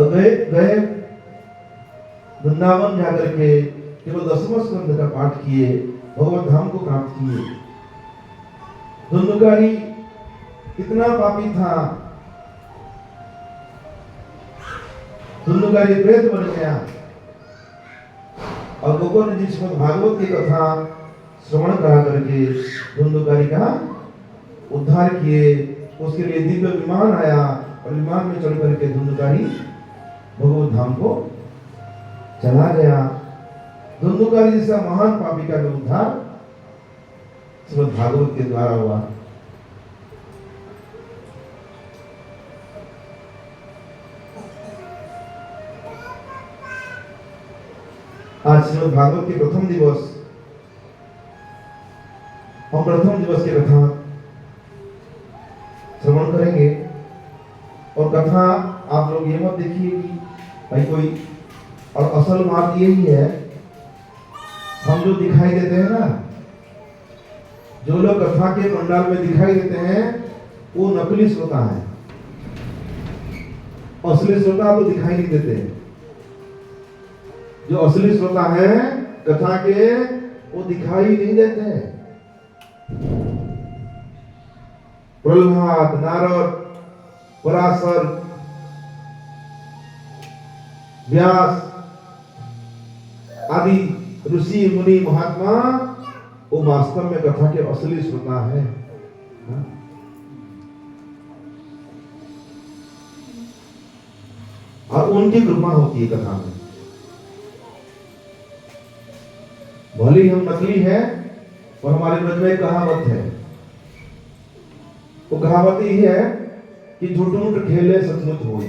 गए वृंदावन जाकर के केवल 10वां स्कंद का पाठ किए, भगवत धाम को प्राप्त किए। धुंधकारी कितना पापी था, धुंधकारी प्रेत बन गया, और गोकर्ण जी श्रीमद् भागवत की कथा श्रवण करा करके धुंधकारी का उद्धार किए। उसके लिए दिव्य विमान आया, और विमान में चढ़ करके धुंधकारी भगवत धाम को चला गया। धुंधकारी जैसा महान पापी का भी उद्धार श्रीमद् भागवत के द्वारा हुआ। आज श्रीमद् भागवत के प्रथम दिवस, हम प्रथम दिवस की कथा श्रवण करेंगे। और कथा आप लोग ये मत देखिए कि भाई कोई, और असल बात यही है, हम जो दिखाई देते हैं ना, जो लोग कथा के पंडाल में दिखाई देते हैं वो नकली श्रोता है, असली श्रोता तो दिखाई नहीं देते। जो असली श्रोता है कथा के वो दिखाई नहीं देते। प्रहलाद, नारद, पराशर, व्यास आदि ऋषि मुनि महात्मा वो वास्तव में कथा के असली श्रोता है। और उनकी कृपा होती है कथा में। भले हम नकली है, और हमारे ब्रज में कहावत है, वो कहावत ही है कि झूठ-मूठ खेले सचमुच होई।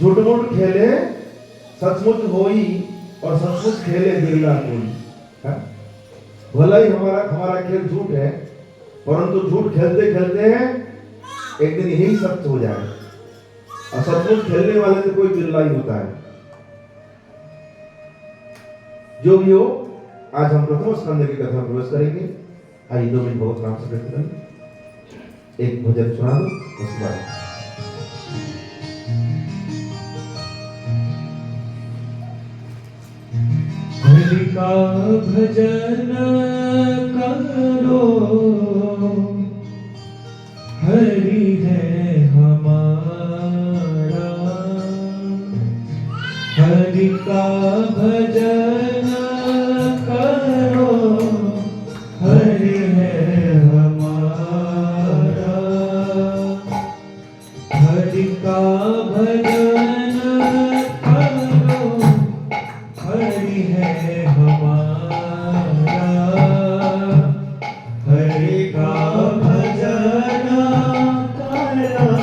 झूठ-मूठ खेले सचमुच होई, और सचमुच खेले बिरला कोई। भला ही हमारा खेल झूठ है, परंतु झूठ खेलते खेलते एक दिन यही सत्य हो जाए, और सचमुच खेलने वाले तो कोई बिरला ही होता है। जो भी हो, आज हम प्रथम स्कंद की कथा प्रवेश करेंगे। आइए 2 मिनट बहुत नाम से करें, एक भजन सुना दो, उसके बाद हरि का भजन करो, हरि है हमारा। हरि का भजन करो, हरि है हमारा। हरि का भजन करो, हरि है हमारा। हरि का भजन करो,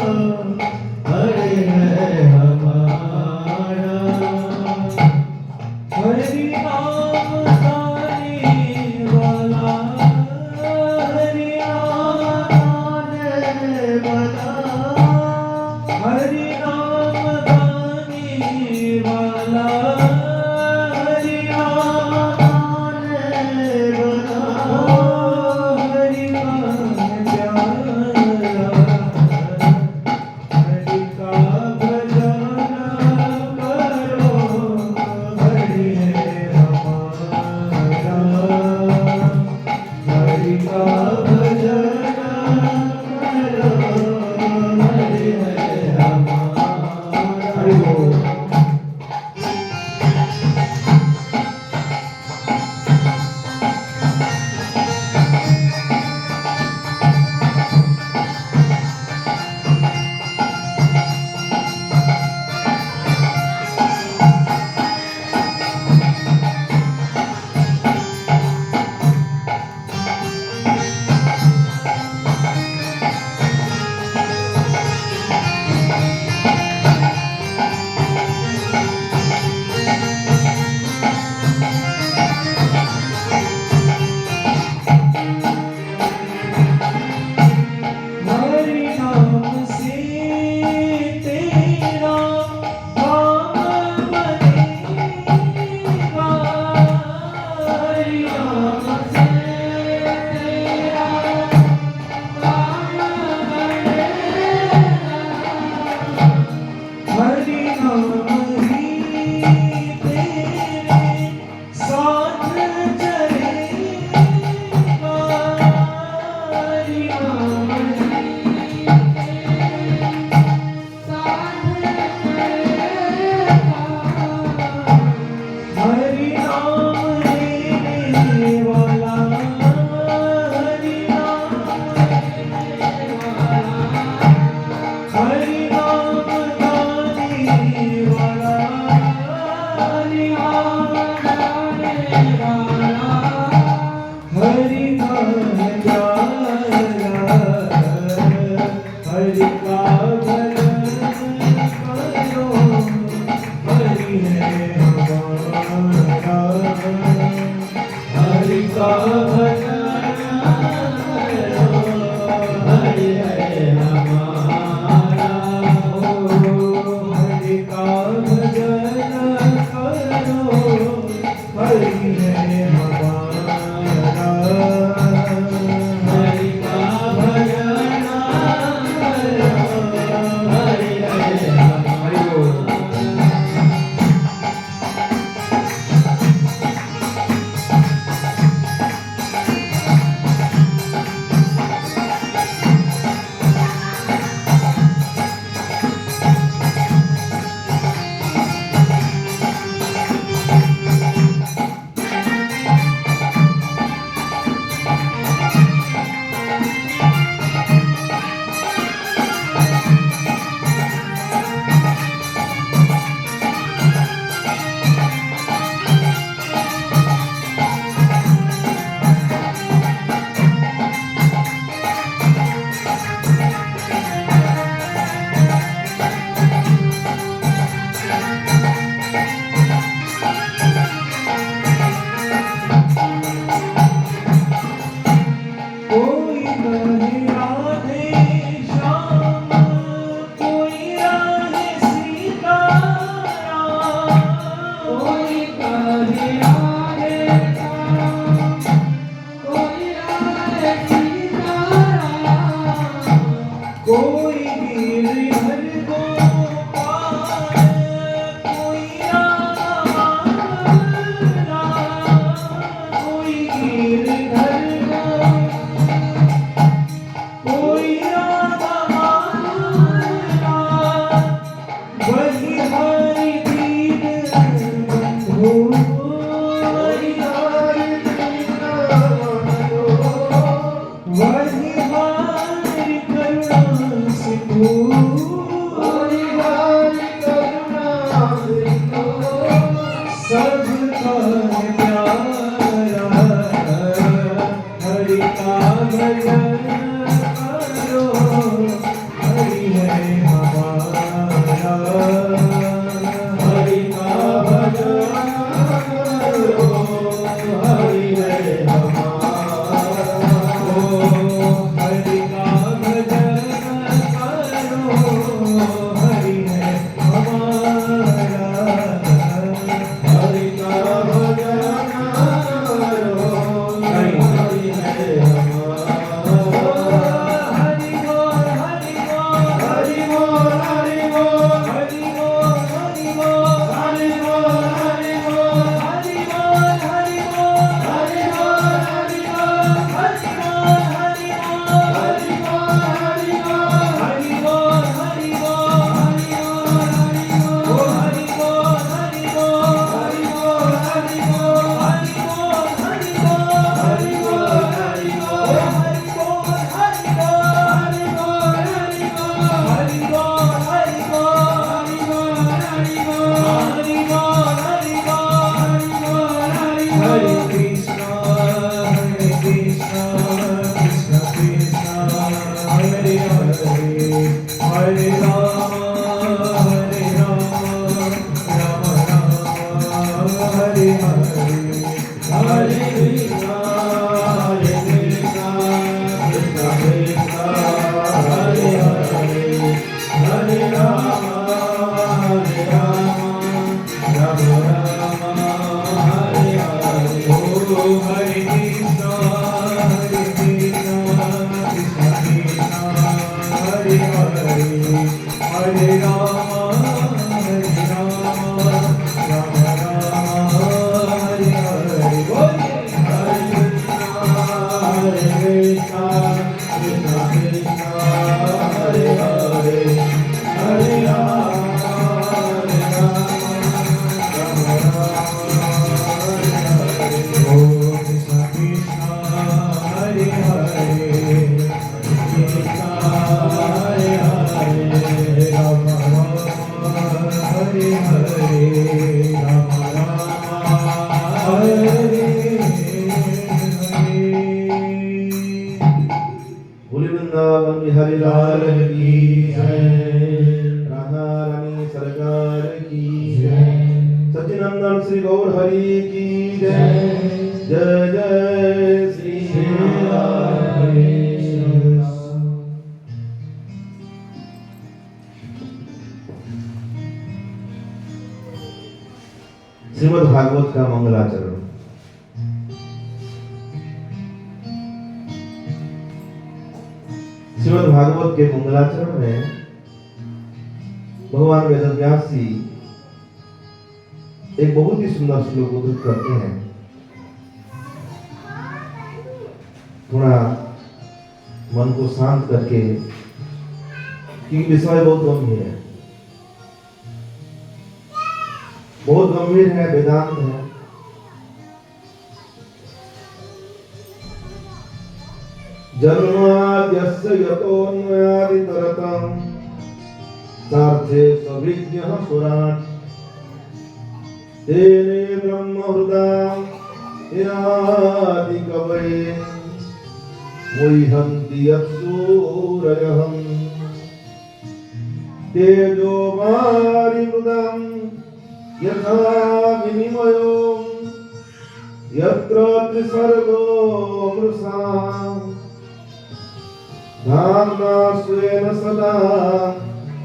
हरि नाम लेने वाला, हरि नाम हरि नाम गाने वाला, हरि नाम गाने वाला, हरि नाम गाया, हरि का भजन करो, हरि है हमारा, हरि का भजन करो, हरि है हमारा, हरि का भजन करो, हरि है हमारा, हरि का भजन करो, हरि है हमारा। कोई कहे राधे श्याम, कोई राधे सीताराम, कोई कहे राधे श्याम, कोई राधे सीताराम, कोई गिरधर गोपाल, कोई राम कोई गिरधर कोई राधा माधवा, वही हरि दीन बंधु, वही हरि दीन बंधु, वही हरि करुणा सिंधु, वही हरि करुणा सिंधु, सबका प्यारा, हरि का भजन करो, हरि है हमारा, हरि का भजन करो, हरि है हमारा, हरि का भजन करो, हरि है हमारा, हरि का भजन करो, हरि है हमारा। हरि बोल हरि बोल हरि बोल हरि बोल हरि बोल हरि बोल हरि बोल हरि बोल हरि बोल हरि बोल हरि बोल हरि बोल हरि बोल हरि बोल हरि बोल हरि बोल हरि बोल हरि बोल हरि बोल ओ हरि बोल हरि बोल हरि बोल हरि बोल हरि बोल हरि बोल हरि बोल हरि बोल हरि बोल हरि बोल हरि बोल हरि बोल हरि बोल हरि बोल हरि बोल हरि बोल हरि बोल हरि बोल हरि बोल हरे कृष्णा कृष्ण कृष्ण हरे हरे हरे राम राम राम हरे हरे हरे कृष्णा कृष्ण कृष्ण हरे हरे हरे राम राम राम हरे हरे ओ हरे कृष्णा कृष्ण कृष्ण हरे हरे हरे राम राम राम हरे हरे बोलिए हरे कृष्णा कृष्ण बोले वृंदावन बिहारी लाल की जय, राधा रानी सरकार की जय, सच्चिदानंद श्री गौर हरि की जय, जय जय श्री राधे। श्रीमद् भागवत का मंगलाचरण। श्रीमद् भागवत के मंगलाचरण में भगवान वेदव्यास जी एक बहुत ही सुंदर श्लोक उद्धृत करते हैं। थोड़ा मन को शांत करके, क्योंकि विषय बहुत गंभीर है, बहुत गंभीर है, वेदांत है। जन्माद्यस्य यतोऽन्वयादितरतम् सार्थे सविज्ञः सुराट् तेने ब्रह्महृदाम् यादिकवये मुह्यन्ति यत्सूरयः तेजो वारिमृदम् यथा विनिमयो यत्र त्रिसर्गो मृषा धाम्ना स्वेन सदा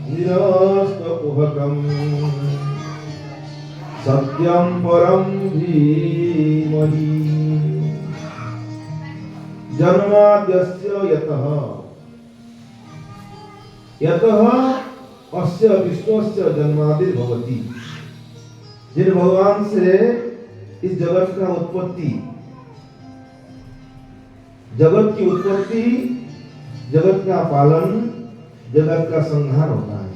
निरस्तकुहकम् सत्यं परं धीमहि। जन्माद्यस्य यतः अस्य विश्वस्य जन्मादिर्भवति। जिन भगवान से इस जगत का उत्पत्ति, जगत की उत्पत्ति, जगत का पालन, जगत का संहार होता है।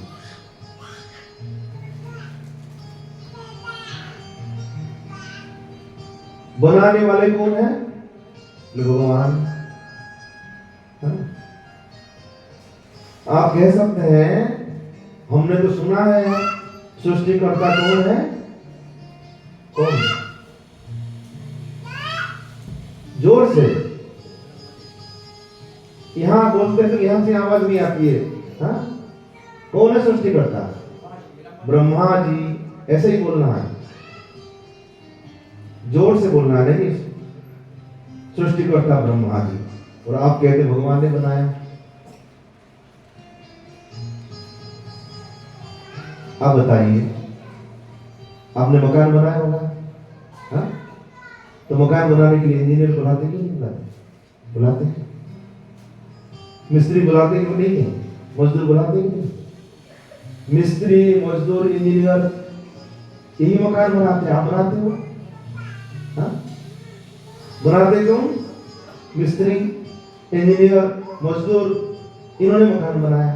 बनाने वाले कौन है? भगवान। आप कह सकते हैं, हमने तो सुना है सृष्टिकर्ता कौन है? कौन? जोर से यहां बोलते हैं तो यहां से आवाज नहीं आती है। हाँ? कौन है सृष्टिकर्ता? ब्रह्मा जी। ऐसे ही बोलना है, जोर से बोलना है। नहीं, सृष्टिकर्ता ब्रह्मा जी, और आप कहते भगवान ने बनाया। आप बताइए, आपने मकान बनाया होगा, हाँ? तो मकान बनाने के लिए इंजीनियर बुलाते क्यों नहीं बुलाते? बुलाते। मिस्त्री बुलाते क्यों नहीं? मजदूर बुलाते क्यों नहीं? मिस्त्री, मजदूर, इंजीनियर यही मकान बनाते हैं। आप बनाते हो? हाँ? बनाते क्यों? मिस्त्री, इंजीनियर, मजदूर, इन्होंने मकान बनाया।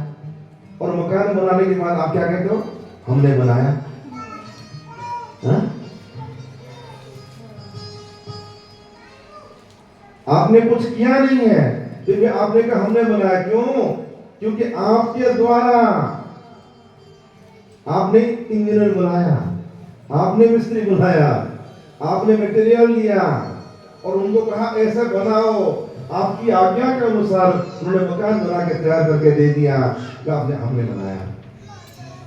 और मकान बनाने के बाद आप क्या कहते हो? हमने बनाया। हाँ? आपने कुछ किया नहीं है, फिर आपने कहा हमने बनाया। क्यों? क्योंकि आपके द्वारा आपने इंजीनियर बुलाया, आपने मिस्त्री बुलाया, आपने मटेरियल लिया और उनको कहा ऐसा बनाओ। आपकी आज्ञा के अनुसार उन्होंने मकान बना के तैयार करके दे दिया कि आपने हमने बनाया,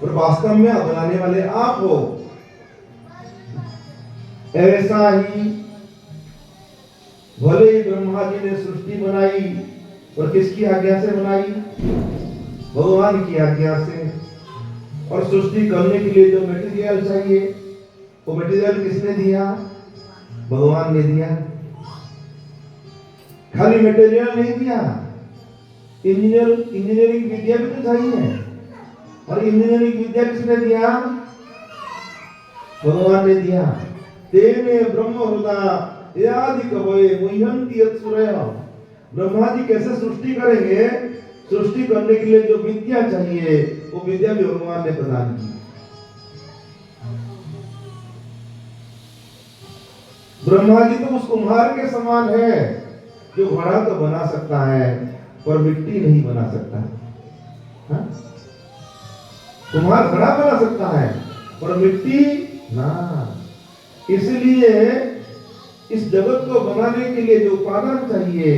और वास्तव में बनाने वाले आप हो। ऐसा ही भले ही ब्रह्मा जी ने सृष्टि बनाई, और किसकी आज्ञा से बनाई? भगवान की आज्ञा से। और सृष्टि करने के लिए जो मटेरियल चाहिए, वो मटेरियल किसने दिया? भगवान ने दिया। खाली मटेरियल नहीं दिया, इंजीनियरिंग विद्या भी तो चाहिए। और इंजीनियरिंग विद्या किसने दिया? भगवान ने दिया। तेने ब्रह्म हृदय यादि कवये मुह्यन्ति यत्सूरयः। ब्रह्मा जी कैसे सृष्टि करेंगे? सृष्टि करने के लिए जो विद्या चाहिए, वो विद्या भी भगवान ने प्रदान की। ब्रह्मा जी तो उस कुम्हार के समान है जो घड़ा तो बना सकता है पर मिट्टी नहीं बना सकता। हाँ? कुम्हार घड़ा बना सकता है पर मिट्टी ना। इसलिए इस जगत को बनाने के लिए जो उपादान चाहिए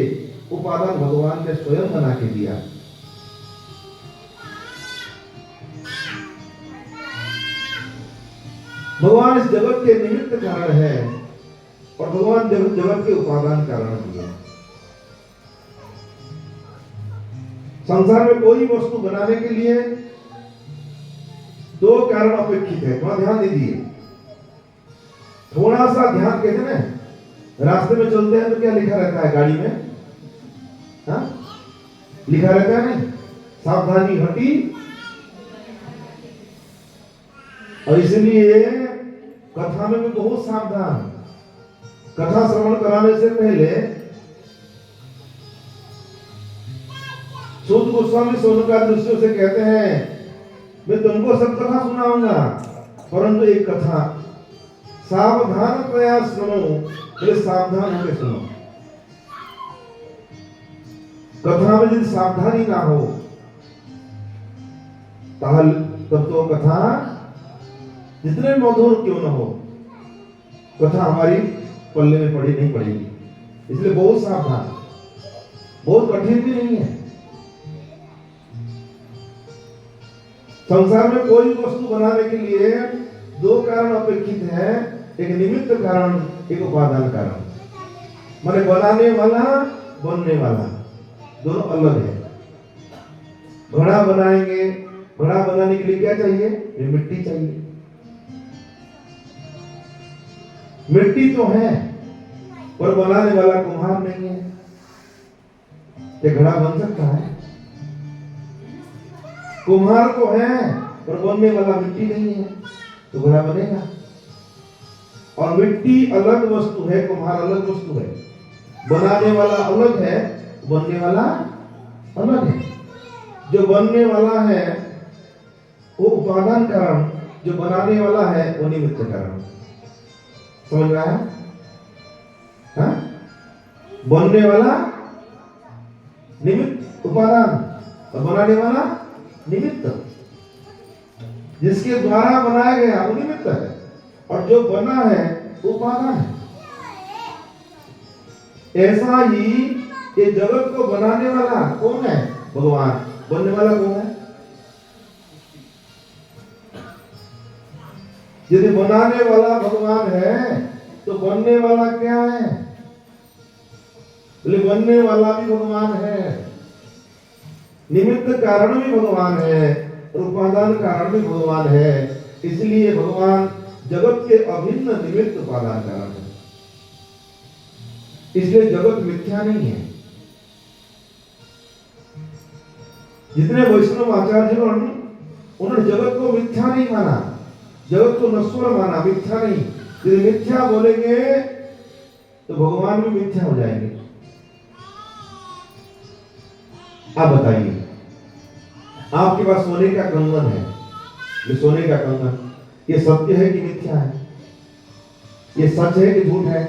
उपादान भगवान ने स्वयं बना के दिया। भगवान इस जगत के निमित्त कारण है और भगवान जगत के उपादान कारण भी है। संसार में कोई वस्तु बनाने के लिए दो कारण अपेक्षित है। थोड़ा ध्यान दीजिए, थोड़ा सा ध्यान। कहते हैं ना, रास्ते में चलते हैं तो क्या लिखा रहता है गाड़ी में? हाँ, लिखा रहता है नहीं, सावधानी हटी। और इसलिए कथा में भी बहुत सावधान। कथा श्रवण कराने से पहले सूत गोस्वामी सोनका दृष्टि से कहते हैं, मैं तुमको सब कथा सुनाऊंगा, परंतु एक कथा सावधान प्रयास सुनो, फिर सावधान होकर सुनो। कथा में यदि सावधानी ना हो तब तो कथा जितने मधुर क्यों ना हो, कथा हमारी पल्ले में पड़ी नहीं पड़ेगी। इसलिए बहुत सावधान, बहुत कठिन भी नहीं है। संसार में कोई वस्तु बनाने के लिए दो कारण अपेक्षित है, एक निमित्त कारण, एक उपादान कारण। माने बनाने वाला, बनने वाला, दोनों अलग है। घड़ा बनाएंगे, घड़ा बनाने के लिए क्या चाहिए? ये मिट्टी चाहिए। मिट्टी तो है पर बनाने वाला कुम्हार नहीं है। ये घड़ा बन सकता है? कुम्हार तो है पर बनने वाला मिट्टी नहीं है, तो घड़ा बनेगा। और मिट्टी अलग वस्तु है, कुम्हार अलग वस्तु है। बनाने वाला अलग है, बनने वाला अलग है। जो बनने वाला है वो उपादान कारण, जो बनाने वाला है वो निमित्त कारण। समझ में आया? हाँ? बनने वाला निमित्त उपादान और बनाने वाला निमित्त। जिसके द्वारा बनाया गया वो निमित्त है और जो बना है वो उपादान है। ऐसा ही ये जगत को बनाने वाला कौन है? भगवान। बनने वाला कौन है? यदि बनाने वाला भगवान है तो बनने वाला क्या है? बोले बनने वाला भी भगवान है, निमित्त कारण भी भगवान है और उपादान कारण भी भगवान है। इसलिए भगवान जगत के अभिन्न निमित्त उपादान कारण है। इसलिए जगत मिथ्या नहीं है। जितने वैष्णव आचार्य उन्होंने जगत को मिथ्या नहीं माना, जगत को नश्वर माना, मिथ्या नहीं। यदि मिथ्या बोलेंगे तो भगवान भी मिथ्या हो जाएंगे। आप बताइए, आपके पास सोने का कंगन है, ये सोने का कंगन ये सत्य है कि मिथ्या है? ये सच है कि झूठ है?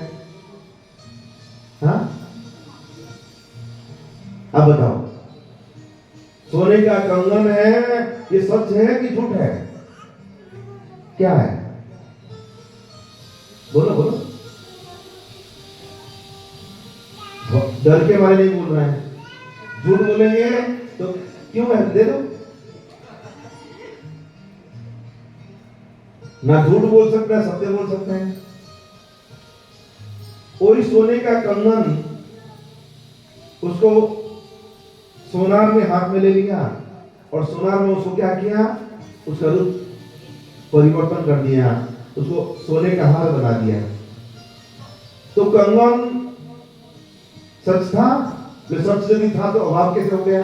हाँ, आप बताओ, सोने का कंगन है, ये सच है कि झूठ है? क्या है? बोलो बोलो। डर के मारे नहीं बोल रहे हैं। झूठ बोलेंगे तो क्यों है? दे दो ना। झूठ बोल सकते हैं, सत्य बोल सकते हैं। कोई सोने का कंगन उसको सोनार में हाथ में ले लिया और सोनार में उसको क्या किया? उसका रूप परिवर्तन कर दिया, उसको सोने का हार बना दिया। तो कंगन सच था? जो सच यदि था तो अभाव कैसे हो गया?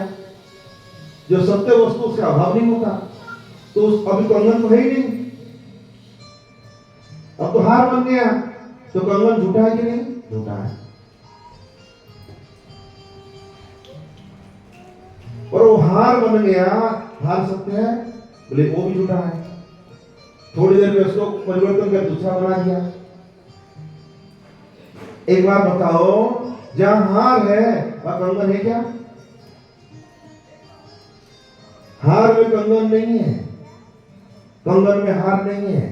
जो सत्य वस्तु उसका अभाव नहीं होता, तो अभी कंगन तो है ही नहीं। अब तो हार बन गया, तो कंगन झूठा है कि नहीं? झूठा है। और वो हार बन गया, हार सत्य है? बोले वो भी झूठा है। थोड़ी देर में उसको परिवर्तन कर दूसरा बना दिया। एक बार बताओ, जहां हार है वहां कंगन है क्या? हार में कंगन नहीं है, कंगन में हार नहीं है।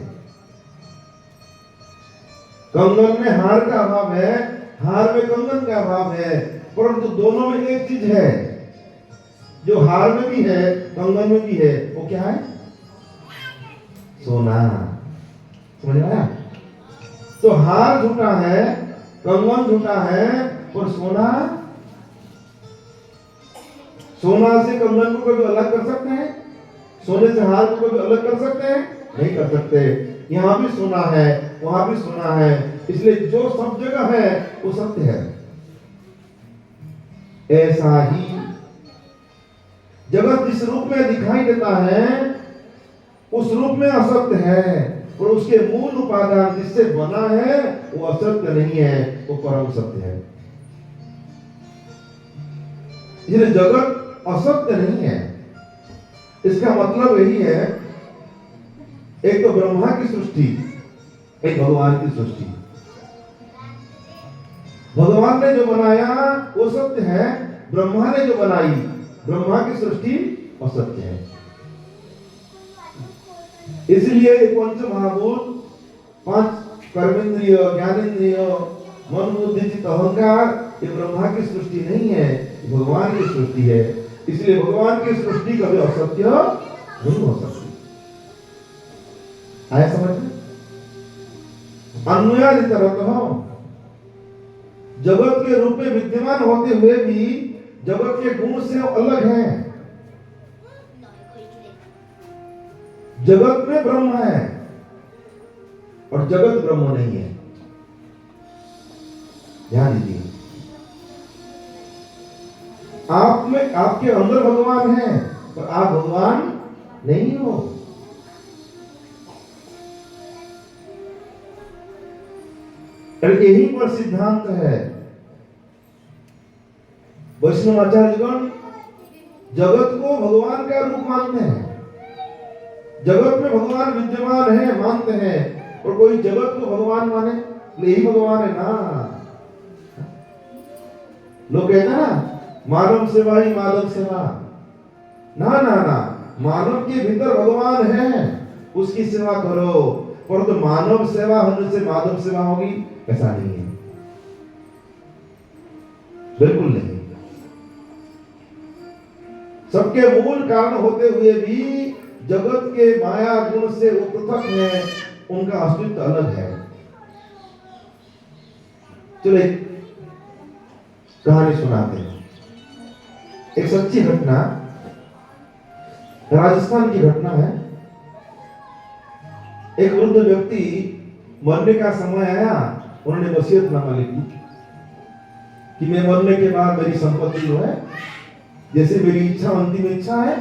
कंगन में हार का अभाव है, हार में कंगन का अभाव है, परंतु दोनों में एक चीज है जो हार में भी है कंगन में भी है, वो क्या है? सोना। समझ में आया? तो हार झूठा है, कंगन झूठा है, और सोना से कंगन को कभी अलग कर सकते हैं? सोने से हार को कभी अलग कर सकते हैं? नहीं कर सकते। यहाँ भी सोना है, वहां भी सोना है, इसलिए जो सब जगह है वो सत्य है। ऐसा ही जगत जिस रूप में दिखाई देता है उस रूप में असत्य है, और उसके मूल उपादान जिससे बना है वो असत्य नहीं है, वो परम सत्य है। इसलिए जगत असत्य नहीं है। इसका मतलब यही है, एक तो ब्रह्मा की सृष्टि, एक भगवान की सृष्टि। भगवान ने जो बनाया वो सत्य है, ब्रह्मा ने जो बनाई, ब्रह्मा की सृष्टि असत्य है। इसलिए पंच महाभूत, पांच कर्मेंद्रिय, ज्ञानेंद्रिय, मन बुद्धि चित्त अहंकार, ये ब्रह्मा की सृष्टि नहीं है, भगवान की सृष्टि है। इसलिए भगवान की सृष्टि कभी असत्य नहीं हो सकती। आया समझ में? अन्वयादितरतः जगत के रूप में विद्यमान होते हुए भी जगत के गुण से अलग है। जगत में ब्रह्म है और जगत ब्रह्म नहीं है। ध्यान दीजिए, आप में, आपके अंदर भगवान है पर आप भगवान नहीं हो। यही पर सिद्धांत है। वैष्णव आचार्यगण जगत को भगवान का रूप मानते हैं, जगत में भगवान विद्यमान है मानते हैं, और कोई जगत को भगवान माने, यही भगवान है ना। लोग कहते हैं ना, मानव सेवा ही मानव सेवा। ना ना ना, मानव के भीतर भगवान है, उसकी सेवा करो। परंतु तो मानव सेवा होने से माधव सेवा होगी, ऐसा नहीं है, बिल्कुल नहीं। सबके मूल कारण होते हुए भी जगत के माया गुण से वो पृथक है, उनका अस्तित्व अलग है। चलो एक कहानी सुनाते हैं। एक सच्ची घटना, राजस्थान की घटना है। एक वृद्ध व्यक्ति, मरने का समय आया, उन्होंने वसीयतनामा लिखी कि मैं मरने के बाद मेरी संपत्ति जो है, जैसे मेरी इच्छा अंतिम इच्छा है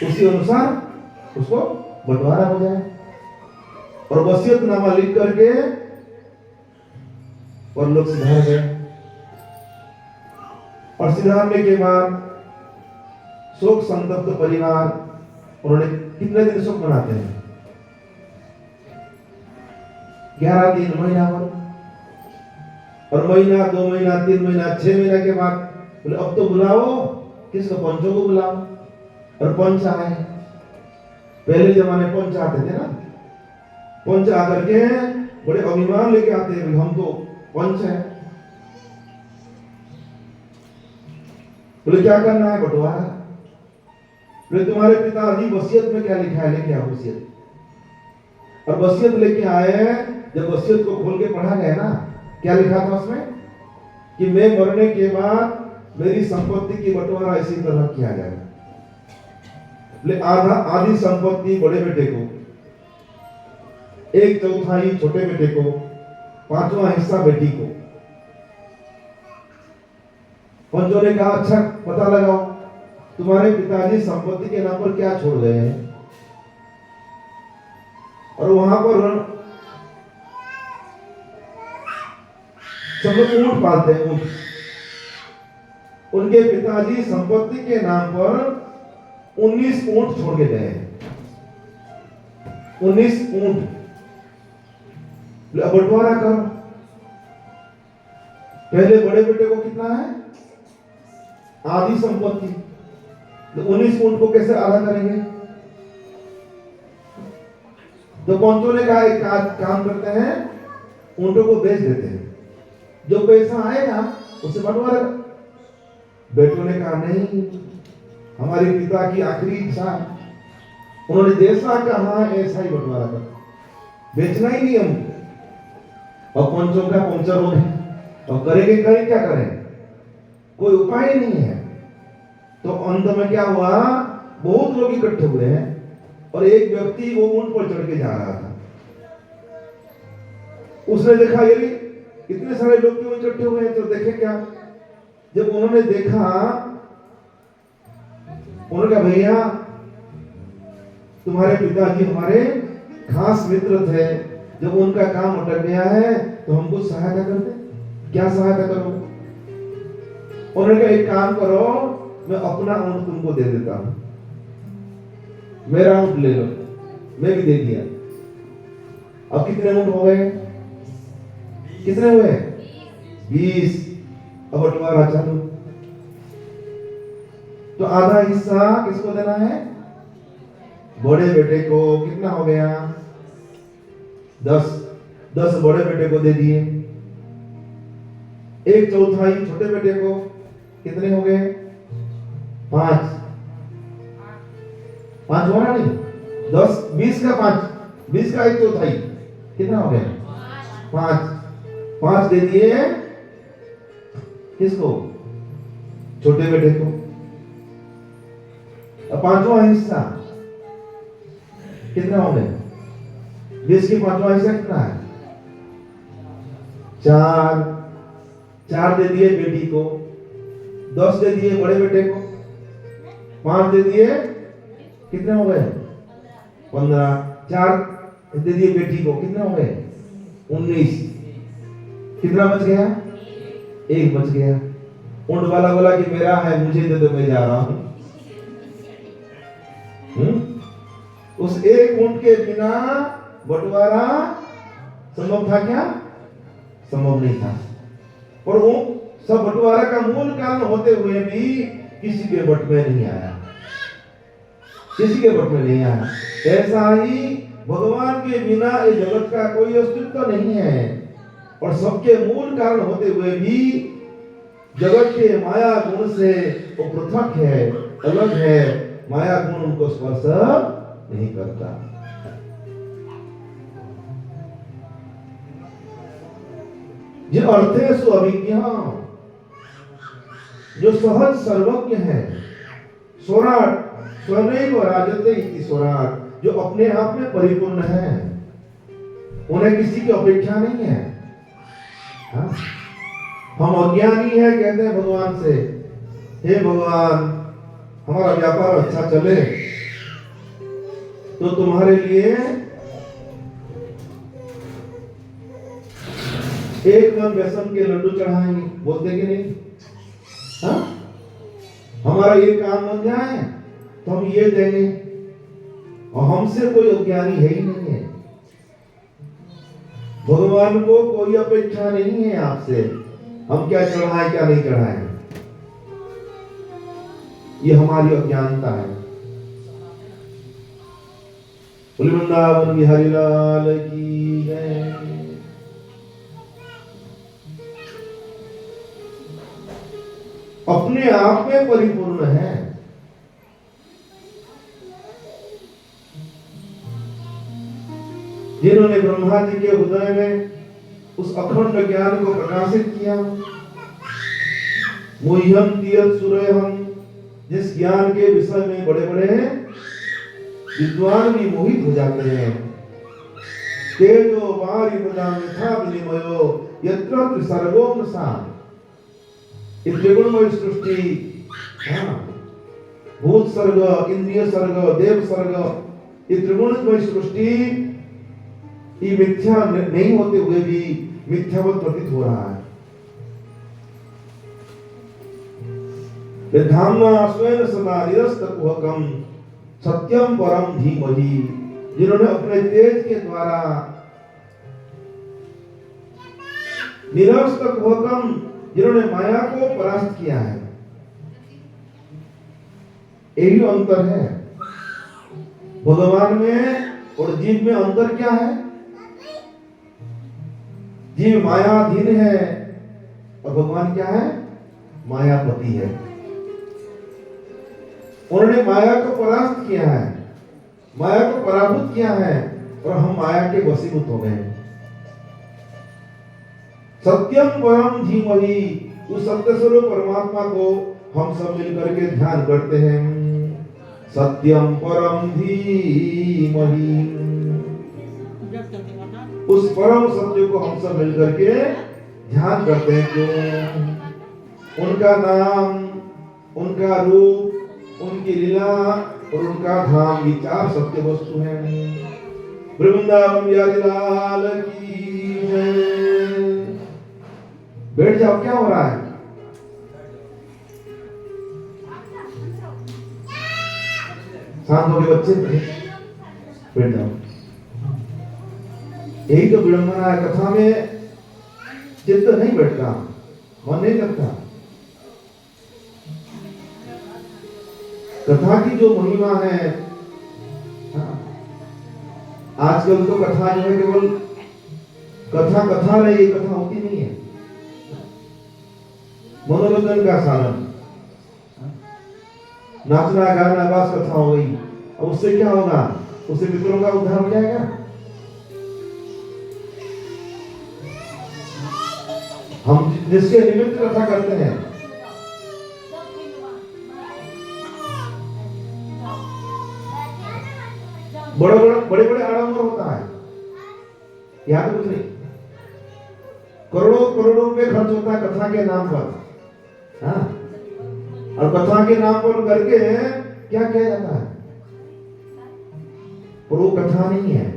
उसी अनुसार उसको बंटवारा हो जाए। और वसीयतनामा लिख करके और लोग सिधार गए। और सिधारने के बाद शोक संतप्त परिवार, उन्होंने कितने दिन शोक मनाते हैं? 11 दिन, महीना भर। और महीना, 2 महीना, 3 महीना, 6 महीना के बाद बोले अब तो बुलाओ, किसको? पंचों को बुलाओ। और पंच आए। पहले जमाने पंच आते थे ना, पंच आकर के बड़े अभिमान लेके आते हैं, हम तो पंच है। बोले क्या करना है? बंटवारा। बोले तुम्हारे पिताजी वसीयत में क्या लिखा है? लेके आओ वसीयत। और वसीयत लेके आए। जब वसीयत को खोल के पढ़ा गया ना, क्या लिखा था उसमें? कि मैं मरने के बाद मेरी संपत्ति की बंटवारा इसी तरह किया जाएगा। बोले आधी संपत्ति बड़े बेटे को, 1/4 छोटे बेटे को, 5वां हिस्सा बेटी को। पंचों ने कहा अच्छा पता लगाओ, तुम्हारे पिताजी संपत्ति के नाम पर क्या छोड़ गए हैं? और वहां पर सब लोग ऊंट पालते हैं, ऊंट। उनके पिताजी संपत्ति के नाम पर 19 ऊंट छोड़ के गए। 19 ऊंट। बंटवारा करो। पहले बड़े बेटे को कितना है? आधी संपत्ति। तो 19 ऊंट को कैसे आधा करेंगे? तो पंचों ने कहा एक काम करते हैं, ऊंटों को बेच देते हैं। जो पैसा आएगा उससे बंटवारा कर। बेटों ने कहा नहीं, हमारे पिता की आखिरी इच्छा है, उन्होंने जैसा कहा ऐसा ही बंटवारा कर, बेचना ही नहीं हमको। और पंचों का पंचर हो गए, और करेंगे करें क्या करें, कोई उपाय नहीं है। तो अंत में क्या हुआ, बहुत लोग इकट्ठे हुए हैं और एक व्यक्ति वो ऊंट पर चढ़ के जा रहा था। उसने देखा ये इतने सारे लोग क्यों इकट्ठे हुए हैं, तो देखे क्या, जब उन्होंने देखा, उन्होंने कहा भैया तुम्हारे पिताजी हमारे खास मित्र थे, जब उनका काम अटक गया है तो हमको सहायता कर दे। क्या सहायता करो? उन्होंने कहा एक काम करो, मैं अपना ऊंट तुमको दे देता हूं, मेरा ऊंट ले लो। मैं भी दे दिया। अब कितने ऊंट हो गए, कितने हुए? 20। अब बंटवारा चालू। तो आधा हिस्सा किसको देना है? बड़े बेटे को। कितना हो गया? 10। 10 बड़े बेटे को दे दिए, 1/4 छोटे बेटे को। कितने हो गए? 5। 5 हुआ ना? नहीं, 10 20 का 5, 20 का 1/4 कितना हो गया? 5। 5 दे दिए किसको? छोटे बेटे को। अब 5वां हिस्सा कितना हो गया? 20 की 5वां हिस्सा कितना है? 4। 4 दे दिए बेटी को, 10 दे दिए बड़े बेटे को, 5 दे दिए, कितने हो गए? 15। 4 दे दिए बेटी को, कितने हो गए? 19। कितना बच गया? 1 बच गया। ऊंट वाला बोला कि मेरा है, मुझे दे दो, मैं जा रहा हूं। उस एक ऊंट के बिना बंटवारा संभव था क्या? संभव नहीं था। और वो सब बंटवारा का मूल कारण होते हुए भी किसी के बट में नहीं आया, किसी के बट में नहीं आया। ऐसा ही भगवान के बिना इस जगत का कोई अस्तित्व नहीं है, और सबके मूल कारण होते हुए भी जगत के माया गुण से वो पृथक है, अलग है। माया गुण उनको स्पर्श नहीं करता। जो अर्थेषु अभिज्ञः, जो सहज सर्वज्ञ है, स्वराट स्वयमेव राजते इति स्वराट, जो अपने आप में परिपूर्ण है, उन्हें किसी की अपेक्षा नहीं है। हाँ? हम अज्ञानी है, कहते हैं भगवान से, हे भगवान हमारा व्यापार अच्छा चले तो तुम्हारे लिए एक मन बेसन के लड्डू चढ़ाएंगे, बोलते कि नहीं? हाँ? हमारा ये काम बन जाए तो हम ये देंगे, और हमसे कोई अज्ञानी है ही नहीं है। भगवान को कोई अपेक्षा नहीं है आपसे, हम क्या चढ़ाएं क्या नहीं चढ़ाएं, ये हमारी अज्ञानता है। वृंदावन बिहारी लाल की जय। अपने आप में परिपूर्ण है। जिन्होंने ब्रह्मा जी के हृदय में उस अखंड ज्ञान को प्रकाशित किया, मुह्यम तीयत सुरयहम, जिस ज्ञान के विषय में बड़े बड़े विद्वान भी मोहित हो जाते हैं। तेजो वारि मुदाम यथा विनिमयो यत्र त्रिसर्गो नसा, इस त्रिगुणमय सृष्टि, हाँ, भूत सर्ग, इंद्रिय सर्ग, देव सर्ग, ये त्रिगुणमय सृष्टि ये मिथ्या नहीं होते हुए भी मिथ्यावत प्रतीत हो रहा है। धामना स्वयं सदा निरस्तकुहकम सत्यम परम धीमहि, जिन्होंने अपने तेज के द्वारा निरस्तकुहकम, जिन्होंने माया को परास्त किया है। यही अंतर है भगवान में और जीव में। अंतर क्या है? जीव मायाधीन है, और भगवान क्या है? मायापति है। उन्होंने माया को परास्त किया है, माया को पराभूत किया है और हम माया के वशीभूत हो गए। सत्यम परम धीमहि, उस सत्य स्वरूप परमात्मा को हम सब मिलकर के ध्यान करते हैं। सत्यम परम धीमहि, उस परम सत्य को हम सब मिलकर के ध्यान करते हैं। क्यों? उनका नाम, उनका रूप, उनकी लीला और उनका धाम, ये चार सत्य वस्तु हैं। वृंदावन बिहारी लाल की जय। बैठ जाओ, क्या हो रहा है? शांत हो गए बच्चे? बैठ जाओ। यही तो विडंबना है, कथा में चित्त नहीं बैठता, मन नहीं लगता। कथा की जो महिमा है, आजकल तो कथा जो है केवल कथा कथा रही, कथा होती नहीं है। मनोरंजन का साधन, नाचना गाना बस कथा हो गई। अब उससे क्या होगा? उससे पितरों का उद्धार हो जाएगा? हम जिसके निमित्त कथा करते हैं, बड़े बड़े आडंबर होता है, यहाँ तो कुछ नहीं। करोड़ों करोड़ों रुपए खर्च होता है कथा के नाम पर, हाँ? और कथा के नाम पर करके क्या किया जाता है? पर वो कथा नहीं है।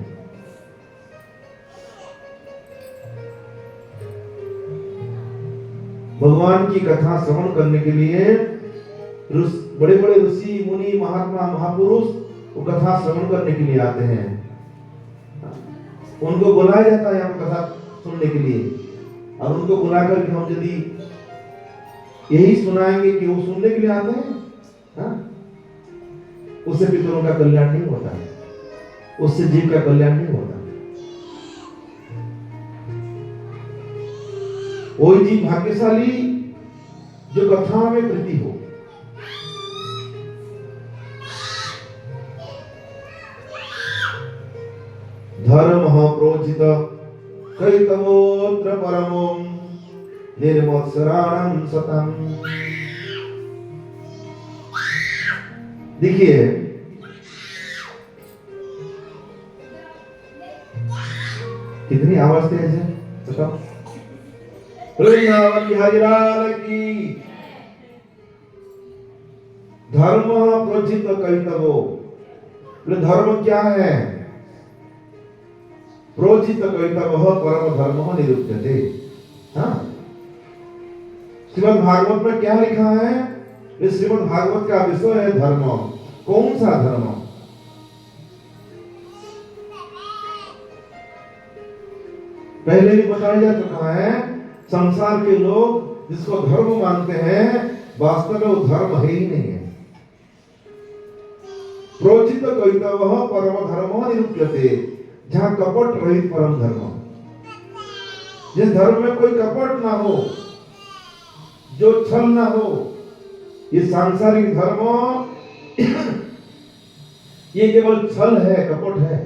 भगवान की कथा श्रवण करने के लिए बड़े बड़े ऋषि मुनि महात्मा महापुरुष वो कथा श्रवण करने के लिए आते हैं। उनको बुलाया जाता है यहाँ कथा सुनने के लिए, और उनको बुलाकर के हम यदि यही सुनाएंगे कि वो सुनने के लिए आते हैं, हाँ? उससे पितरों का कल्याण नहीं होता है, उससे जीव का कल्याण नहीं होता। वही जीव भाग्यशाली जो कथा में प्रीति हो। धर्म प्रोचित कैतवोत्र परमो निर्मत्सराणं सतम। देखिए, कितनी आवाज तेज है, बताओ। वृंदावन बिहारी लाल की। धर्म प्रोचित कैतवो, धर्म क्या है? प्रोचित कैतवः परम धर्मः निरुच्यते। हाँ, श्रीमद् भागवत में क्या लिखा है? इस श्रीमद् भागवत का विषय है धर्म। कौन सा धर्म? पहले भी बताया जा चुका है, संसार के लोग जिसको धर्म मानते हैं, वास्तव में वो धर्म है ही नहीं है। प्रोचित कैतवः परम धर्मः निरुच्यते, जहां कपट रहित परम धर्म। जिस धर्म में कोई कपट ना हो, जो छल ना हो, ये सांसारिक धर्म ये केवल छल है, कपट है।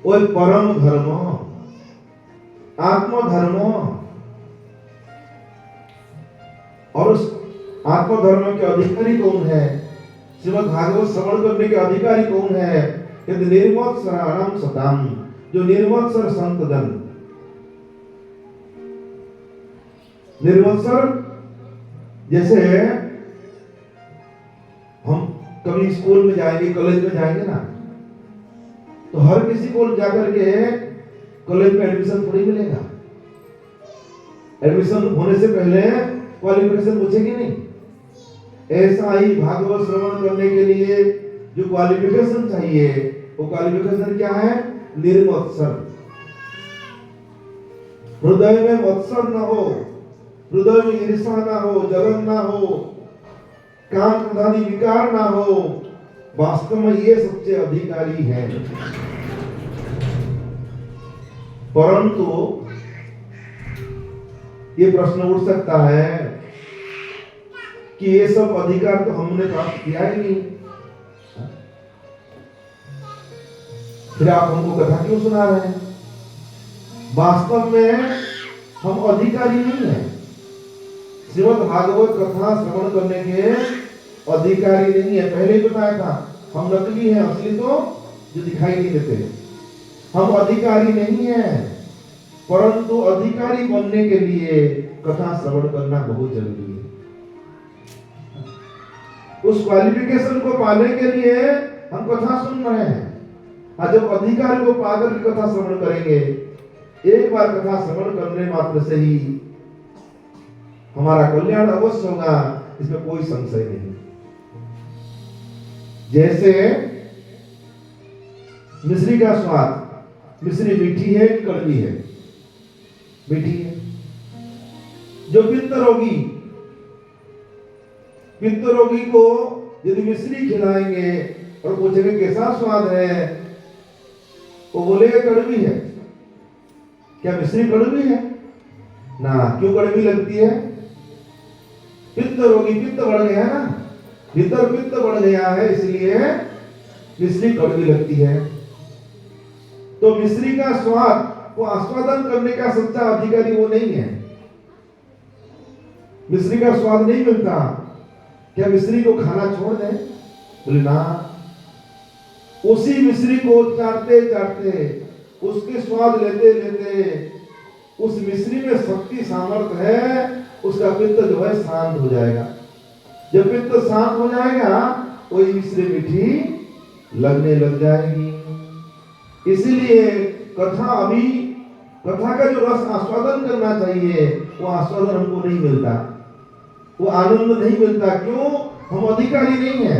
वो परम धर्म, आत्मधर्म, और उस आत्मधर्म के अधिकारी कौन है? श्रीमद् भागवत श्रवण करने के अधिकारी कौन है? यदि निर्मत्सराणां सताम, जो निर्मत्सर संतजन। निर्मत्सर, जैसे हम कभी स्कूल में जाएंगे, कॉलेज में जाएंगे ना, तो हर किसी को जाकर के कॉलेज में एडमिशन थोड़ी मिलेगा। एडमिशन होने से पहले क्वालिफिकेशन पूछेगी नहीं। ऐसा ही भागवत श्रवण करने के लिए जो क्वालिफिकेशन चाहिए, वो क्वालिफिकेशन क्या है? निर्मत्सर। हृदय में मत्सर न हो, हृदय में ईर्ष्या ना हो, जलन ना हो, काम क्रोधादि विकार ना हो। वास्तव में ये सबसे अधिकारी है। परंतु ये प्रश्न उठ सकता है कि ये सब अधिकार तो हमने प्राप्त किया ही नहीं, फिर आप हमको कथा क्यों सुना रहे हैं? वास्तव में हम अधिकारी नहीं हैं। श्रीमद् भागवत कथा श्रवण करने के अधिकारी नहीं है। पहले ही बताया था, हम नकली हैं, असली तो जो दिखाई नहीं देते। हम अधिकारी नहीं हैं, परंतु अधिकारी बनने के लिए कथा श्रवण करना बहुत जरूरी है। उस क्वालिफिकेशन को पाने के लिए हम कथा सुन रहे हैं। और जब अधिकारी को पाकर की कथा श्रवण करेंगे, एक बार कथा श्रवण करने मात्र से ही हमारा कल्याण अवश्य होगा, इसमें कोई संशय नहीं। जैसे मिश्री का स्वाद, मिश्री मीठी है कि कड़वी है? मीठी है। जो पित्त रोगी को यदि मिश्री खिलाएंगे और पूछेंगे कैसा स्वाद है, वो बोलेगा कड़वी है। क्या मिश्री कड़वी है? ना। क्यों कड़वी लगती है? पित्त रोगी, पित्त बढ़ गया है ना, भीतर पित्त बढ़ गया है, इसलिए मिश्री कड़वी लगती है। तो मिश्री का स्वाद को आस्वादन करने का सच्चा अधिकारी वो नहीं है। मिश्री का स्वाद नहीं मिलता, क्या मिश्री को खाना छोड़ दें? बोले ना। उसी मिश्री को चाटते चाटते, उसके स्वाद लेते लेते, उस मिश्री में शक्ति सामर्थ्य है, उसका पित्त जो है शांत हो जाएगा। जब पित्त शांत हो जाएगा, वही मिश्री मीठी लगने लग जाएगी। इसीलिए कथा का जो रस आस्वादन करना चाहिए, वो आस्वादन हमको नहीं मिलता, वो आनंद नहीं मिलता। क्यों? हम अधिकारी नहीं है।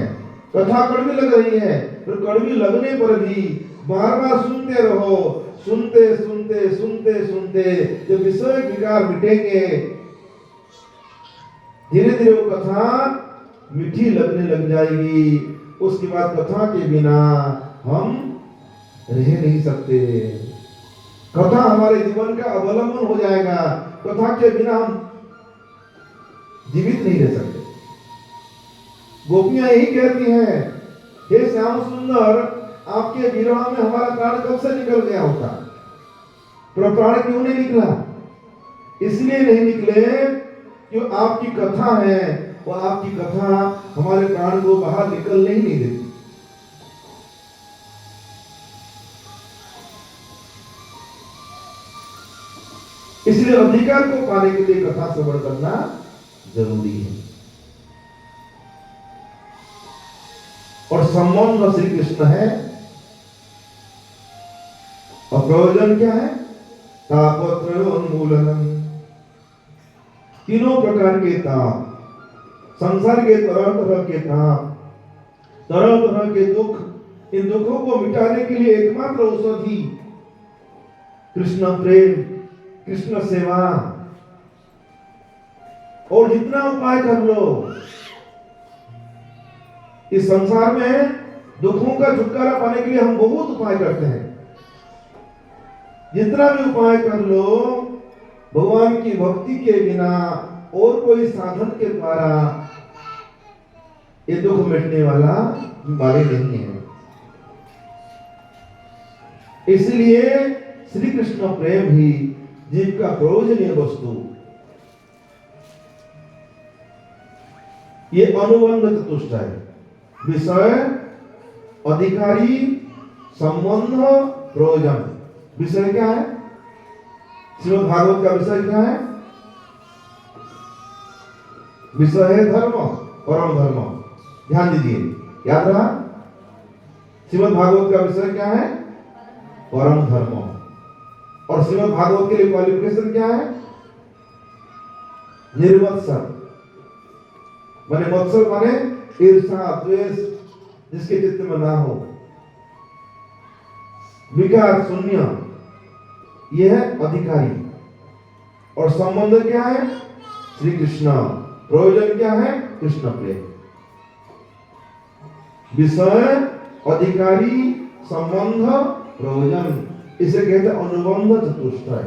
कथा कड़वी लग रही है, फिर कड़वी लगने पर भी बार बार सुनते रहो। सुनते सुनते सुनते सुनते जब विषय विकार मिटेंगे, धीरे धीरे वो कथा मीठी लगने लग जाएगी। उसके बाद कथा के बिना हम रह नहीं सकते। कथा हमारे जीवन का अवलंबन हो जाएगा। कथा के बिना हम जीवित नहीं रह सकते। गोपियां यही कहती हैं, हे श्याम सुंदर, आपके विरह में हमारा प्राण कब से निकल गया होता, पर प्राण क्यों नहीं निकला? इसलिए नहीं निकले कि आपकी कथा है, वो आपकी कथा हमारे प्राण को बाहर निकलने ही नहीं देती। इसलिए अधिकार को पाने के लिए कथा श्रवण करना जरूरी है। और संबंध श्री कृष्ण है, और प्रयोजन क्या है? तापत्रयोन्मूलनम। तीनों प्रकार के ताप, संसार के तरह तरह के ताप, तरह तरह के दुख, इन दुखों को मिटाने के लिए एकमात्र औषधि कृष्ण प्रेम, कृष्ण सेवा। और जितना उपाय कर लो, इस संसार में दुखों का छुटकारा पाने के लिए हम बहुत उपाय करते हैं। जितना भी उपाय कर लो, भगवान की भक्ति के बिना और कोई साधन के द्वारा ये दुख मिटने वाला बारे नहीं है। इसलिए श्री कृष्ण प्रेम ही जीव का प्रयोजनीय वस्तु। ये अनुबंध चतुष्ट है, विषय, अधिकारी, संबंध, प्रयोजन। विषय क्या है? श्रीमद् भागवत का विषय क्या है? विषय है धर्म, परम धर्म। ध्यान दीजिए, याद रहा? श्रीमद् भागवत का विषय क्या है? परम धर्म। और श्रीमद् भागवत के लिए क्वालिफिकेशन क्या है? निर्मत्सर। माने मत्सर माने ईर्ष्या, द्वेष जिसके चित्त में ना हो, विकार शून्य, यह है अधिकारी। और संबंध क्या है? श्री कृष्ण। प्रयोजन क्या है? कृष्ण प्रेम। विषय, अधिकारी, संबंध, प्रयोजन, इसे कहते हैं अनुबंध चतुष्टय।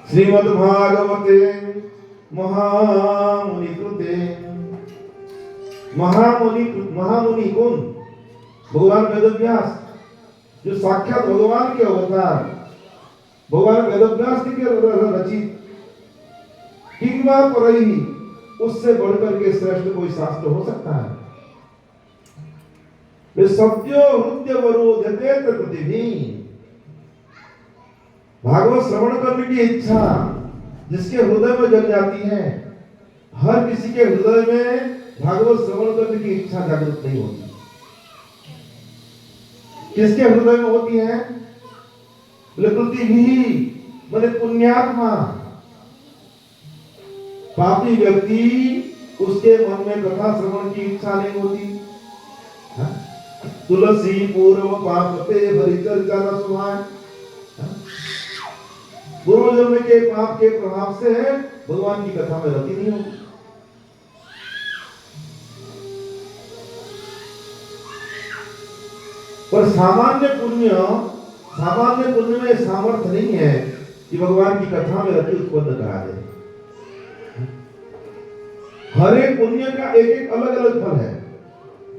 श्रीमद्भागवते महामुनि कृते। महामुनि कौन? भगवान वेदव्यास, जो साक्षात भगवान के अवतार, भगवान वेदव्यास के रचित किंवा परई, उससे बढ़कर के श्रेष्ठ कोई शास्त्र हो सकता है? वे सत्यो हृदय वरोधते तत्पृथिवी। भागवत श्रवण करने की इच्छा जिसके हृदय में जग जाती है, हर किसी के हृदय में भागवत श्रवण करने की इच्छा जागृत नहीं होती। किसके हृदय में होती है? पृथ्वी माने पुण्यात्मा। पापी व्यक्ति, उसके मन में कथा श्रवण की इच्छा नहीं होती। तुलसी पूर्व पाप पे परिचर्चा न सुहाए। पूर्व जन्म के पाप के प्रभाव से भगवान की कथा में रति नहीं होती। पर सामान्य पुण्य में सामर्थ्य नहीं है कि भगवान की कथा में रति उत्पन्न करा दे। हर एक पुण्य का एक एक अलग अलग फल है।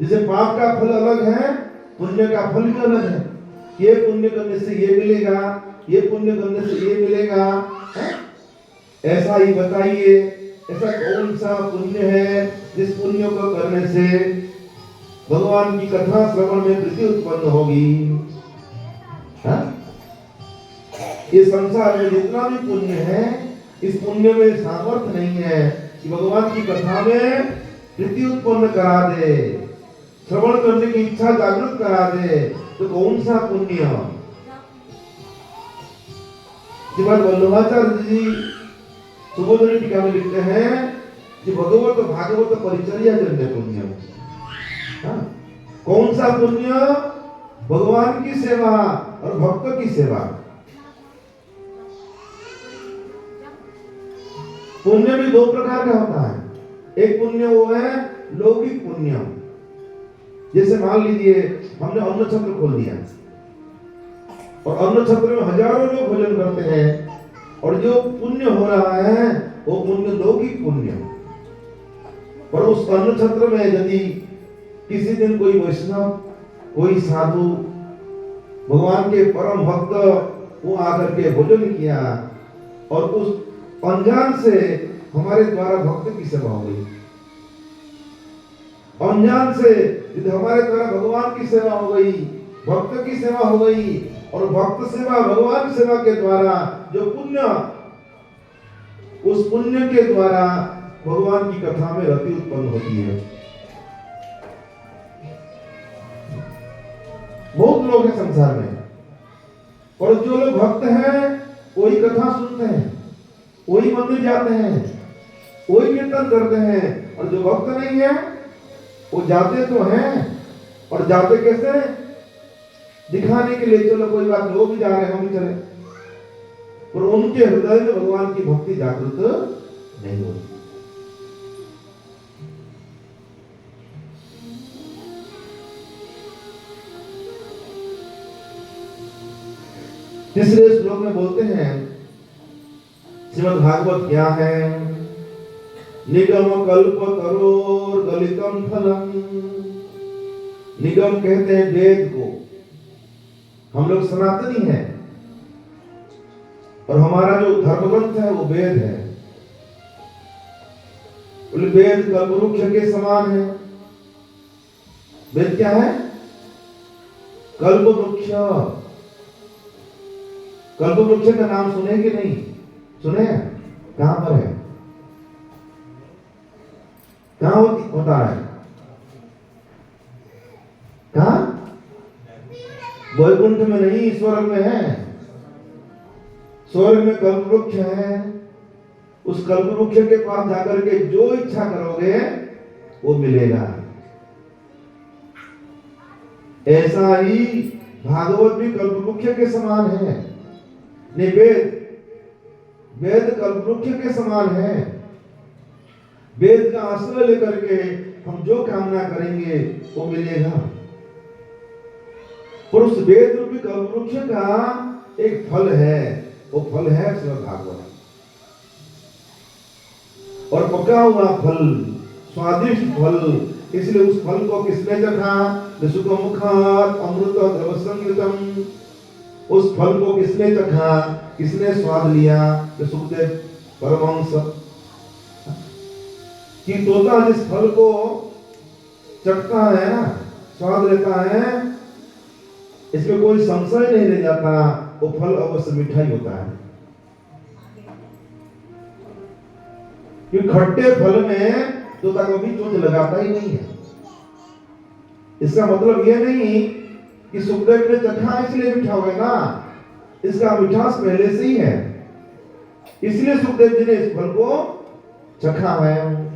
जैसे पाप का फल अलग है, पुण्य का फल भी अलग है। ये पुण्य करने से ये मिलेगा, ये पुण्य करने से ये मिलेगा, ऐसा ही बताइए, ऐसा कौन सा पुण्य है जिस पुण्य को करने से भगवान की कथा श्रवण में प्रीति उत्पन्न होगी? ये संसार में जितना भी पुण्य है, इस पुण्य में सामर्थ्य नहीं है कि भगवान की कथा में प्रीति उत्पन्न करा दे, श्रवण करने की इच्छा जागृत करा दे। तो कौन सा पुण्य? श्रीमद् वल्लभाचार्य जी सुबोधनी टीका में लिखते हैं कि भगवत भागवत परिचर्या जन्य पुण्य। कौन सा पुण्य? भगवान की सेवा और भक्त की सेवा। पुण्य भी दो प्रकार का होता है। एक पुण्य वो है लौकिक पुण्य। जैसे मान लीजिए हमने अन्न छत्र खोल दिया और अन्न छत्र में हजारों लोग भोजन करते हैं, और जो पुण्य हो रहा है वो पुण्य लौकिक पुण्य। पर उस अन्न छत्र में यदि किसी दिन कोई वैष्णव, कोई साधु, भगवान के परम भक्त वो आकर के भोजन किया और उस अनजान से हमारे द्वारा भक्त की सेवा हो गई, अनजान से यदि हमारे द्वारा भगवान की सेवा हो गई, भक्त की सेवा हो गई, और भक्त सेवा भगवान सेवा के द्वारा जो पुण्य, उस पुण्य के द्वारा भगवान की कथा में रति उत्पन्न होती है। बहुत लोग हैं संसार में, और जो लोग भक्त हैं वही कथा सुनते हैं, वही मंदिर जाते हैं, वही कीर्तन करते हैं, और जो भक्त नहीं है वो जाते तो हैं, और जाते कैसे? दिखाने के लिए, चलो कोई बात नहीं, वो भी जा रहे हैं, हम भी चले, पर उनके हृदय में भगवान की भक्ति जागृत नहीं होती। तीसरे श्लोक में बोलते हैं, श्रीमद् भागवत क्या है? निगम कल्प तरोर गलितम फलम। निगम कहते हैं वेद को। हम लोग सनातनी हैं और हमारा जो धर्म ग्रंथ है वो वेद है। वेद कल्पवृक्ष के समान है। वेद क्या है? कल्पवृक्ष। कल्पवृक्ष का नाम सुने कि नहीं सुने? कहां पर है? कहां होता है? कहां? वैकुंठ में नहीं, स्वर्ग में है। स्वर्ग में कल्पवृक्ष है। उस कल्पवृक्ष के पास जाकर के जो इच्छा करोगे वो मिलेगा। ऐसा ही भागवत भी कल्पवृक्ष के समान है। वेद कल्पवृक्ष के समान है। वेद का आश्रय लेकर के हम जो कामना करेंगे वो मिलेगा। और उस वेद रूपी कल्पवृक्ष का एक फल है, वो फल है श्रीमद् भागवत। और पका हुआ फल, स्वादिष्ट फल, इसलिए उस फल को किसने चखा? सुखमुखात् अमृत द्रव संयुतम। उस फल को किसने चखा, किसने स्वाद लिया? सुखदेव परमहंस। कि तोता जिस फल को चखता है ना, स्वाद लेता है, इसमें कोई संशय नहीं रह जाता, वो फल अवश्य मीठा ही होता है। क्योंकि खट्टे फल में तोता कभी चोंच लगाता ही नहीं है। इसका मतलब यह नहीं कि सुखदेव ने चखा इसलिए मीठा हो गया ना, इसका मिठास पहले से ही है, इसलिए सुखदेव जी ने इस फल को चखा है।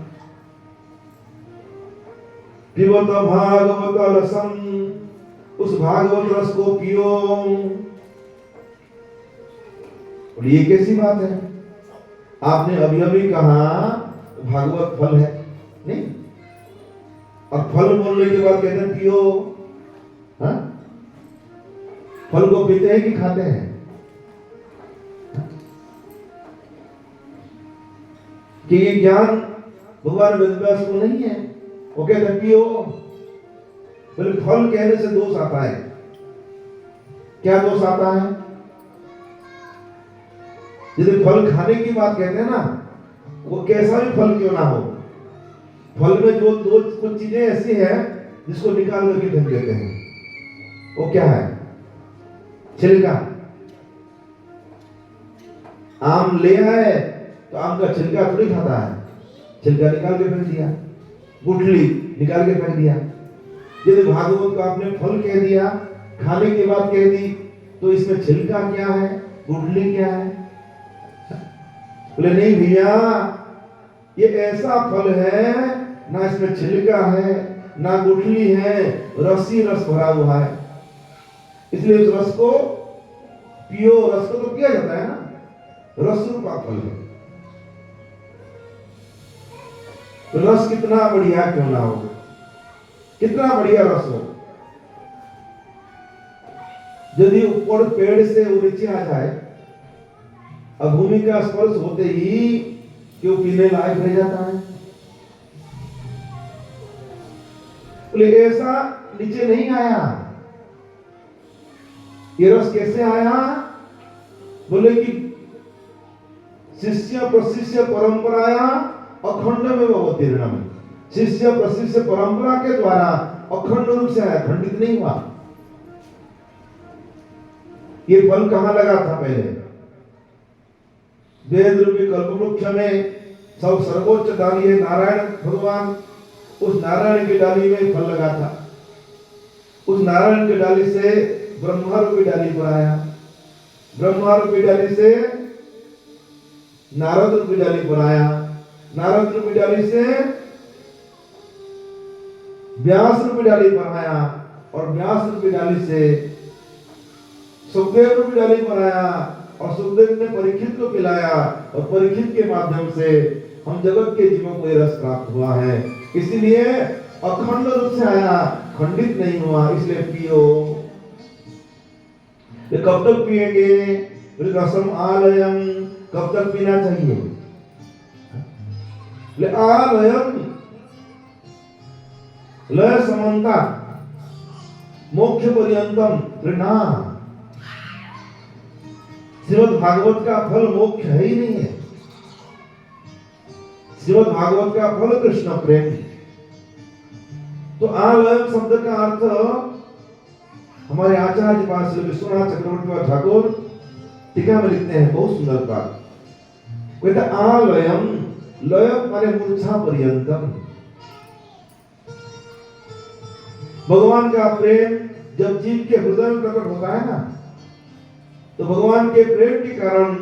पिबत भागवत रसम, उस भागवत रस को पियो। और ये कैसी बात है? आपने अभी अभी कहा भागवत फल है, नहीं? और फल बोलने के बाद कहते हैं पियो। हाँ? फल को पीते हैं कि खाते हैं? कि ये ज्ञान भगवान वेदव्यास को नहीं है, वो कहते हैं पियो। बोले फल कहने से दोष आता है। क्या दोष आता है? यदि फल खाने की बात कहते हैं ना, वो कैसा भी फल क्यों ना हो, फल में जो दो कुछ चीजें ऐसी हैं जिसको निकाल करके फेंक देते हैं। वो क्या है? छिलका। आम ले आए तो आम का छिलका थोड़ी खाता है, छिलका निकाल के फेंक दिया, गुठली निकाल के फेंक दिया। यदि भागवत को आपने फल कह दिया, खाने के बाद कह दी, तो इसमें छिलका क्या है, गुठली क्या है? बोले नहीं भैया, ये ऐसा फल है, ना इसमें छिलका है, ना गुठली है, रसी रस भरा हुआ है, इसलिए उस रस को पियो। रस को तो पिया जाता है ना, रस रूपा फल है। तो रस कितना बढ़िया क्यों ना हो, कितना बढ़िया रस हो। यदि ऊपर पेड़ से वो नीचे आ जाए, अब भूमि का स्पर्श होते ही क्यों पीने लायक रह जाता है? बोले ऐसा नीचे नहीं आया। ये रस कैसे आया? बोले कि शिष्य प्रशिष्य परंपराया अखंड में अवतीर्णम। शिष्य प्रशिष्य परंपरा के द्वारा अखंड रूप से आया, खंडित नहीं हुआ। ये फल कहां लगा था? पहले वेद रूपी कल्पवृक्ष में सब सर्वोच्च डाली है नारायण भगवान, उस नारायण की डाली में फल लगा था। उस नारायण की डाली से ब्रह्मा रूपी डाली पर आया, ब्रह्मा रूपी डाली से नारद रूपी डाली पर आया, नारद रूपी डाली से व्यास रूपी डाली पर आया, और व्यास रूपी डाली से सुखदेव रूपी डाली पर आया, और सुखदेव ने परीक्षित को पिलाया, और परीक्षित के माध्यम से हम जगत के जीवों को ये रस प्राप्त हुआ है। इसलिए अखंड रूप से आया, खंडित नहीं हुआ, इसलिए पियो। ये कब तक पिएंगे? रसम आलयम, कब तक पीना चाहिए? आलयम लय समन्ता मोक्ष पर्यंतम ऋणा। श्रीमद् भागवत का फल मोक्ष है ही नहीं है। श्रीमद् भागवत का फल कृष्ण प्रेम। तो आलयम शब्द का अर्थ हमारे आचार्य पास विश्वनाथ चक्रवर्ती ठाकुर टीका में लिखते हैं, बहुत सुंदर बात। कहते आलयम, लय माने मूर्छा पर्यंतम। भगवान का प्रेम जब जीव के हृदय में प्रकट होता है ना, तो भगवान के प्रेम के कारण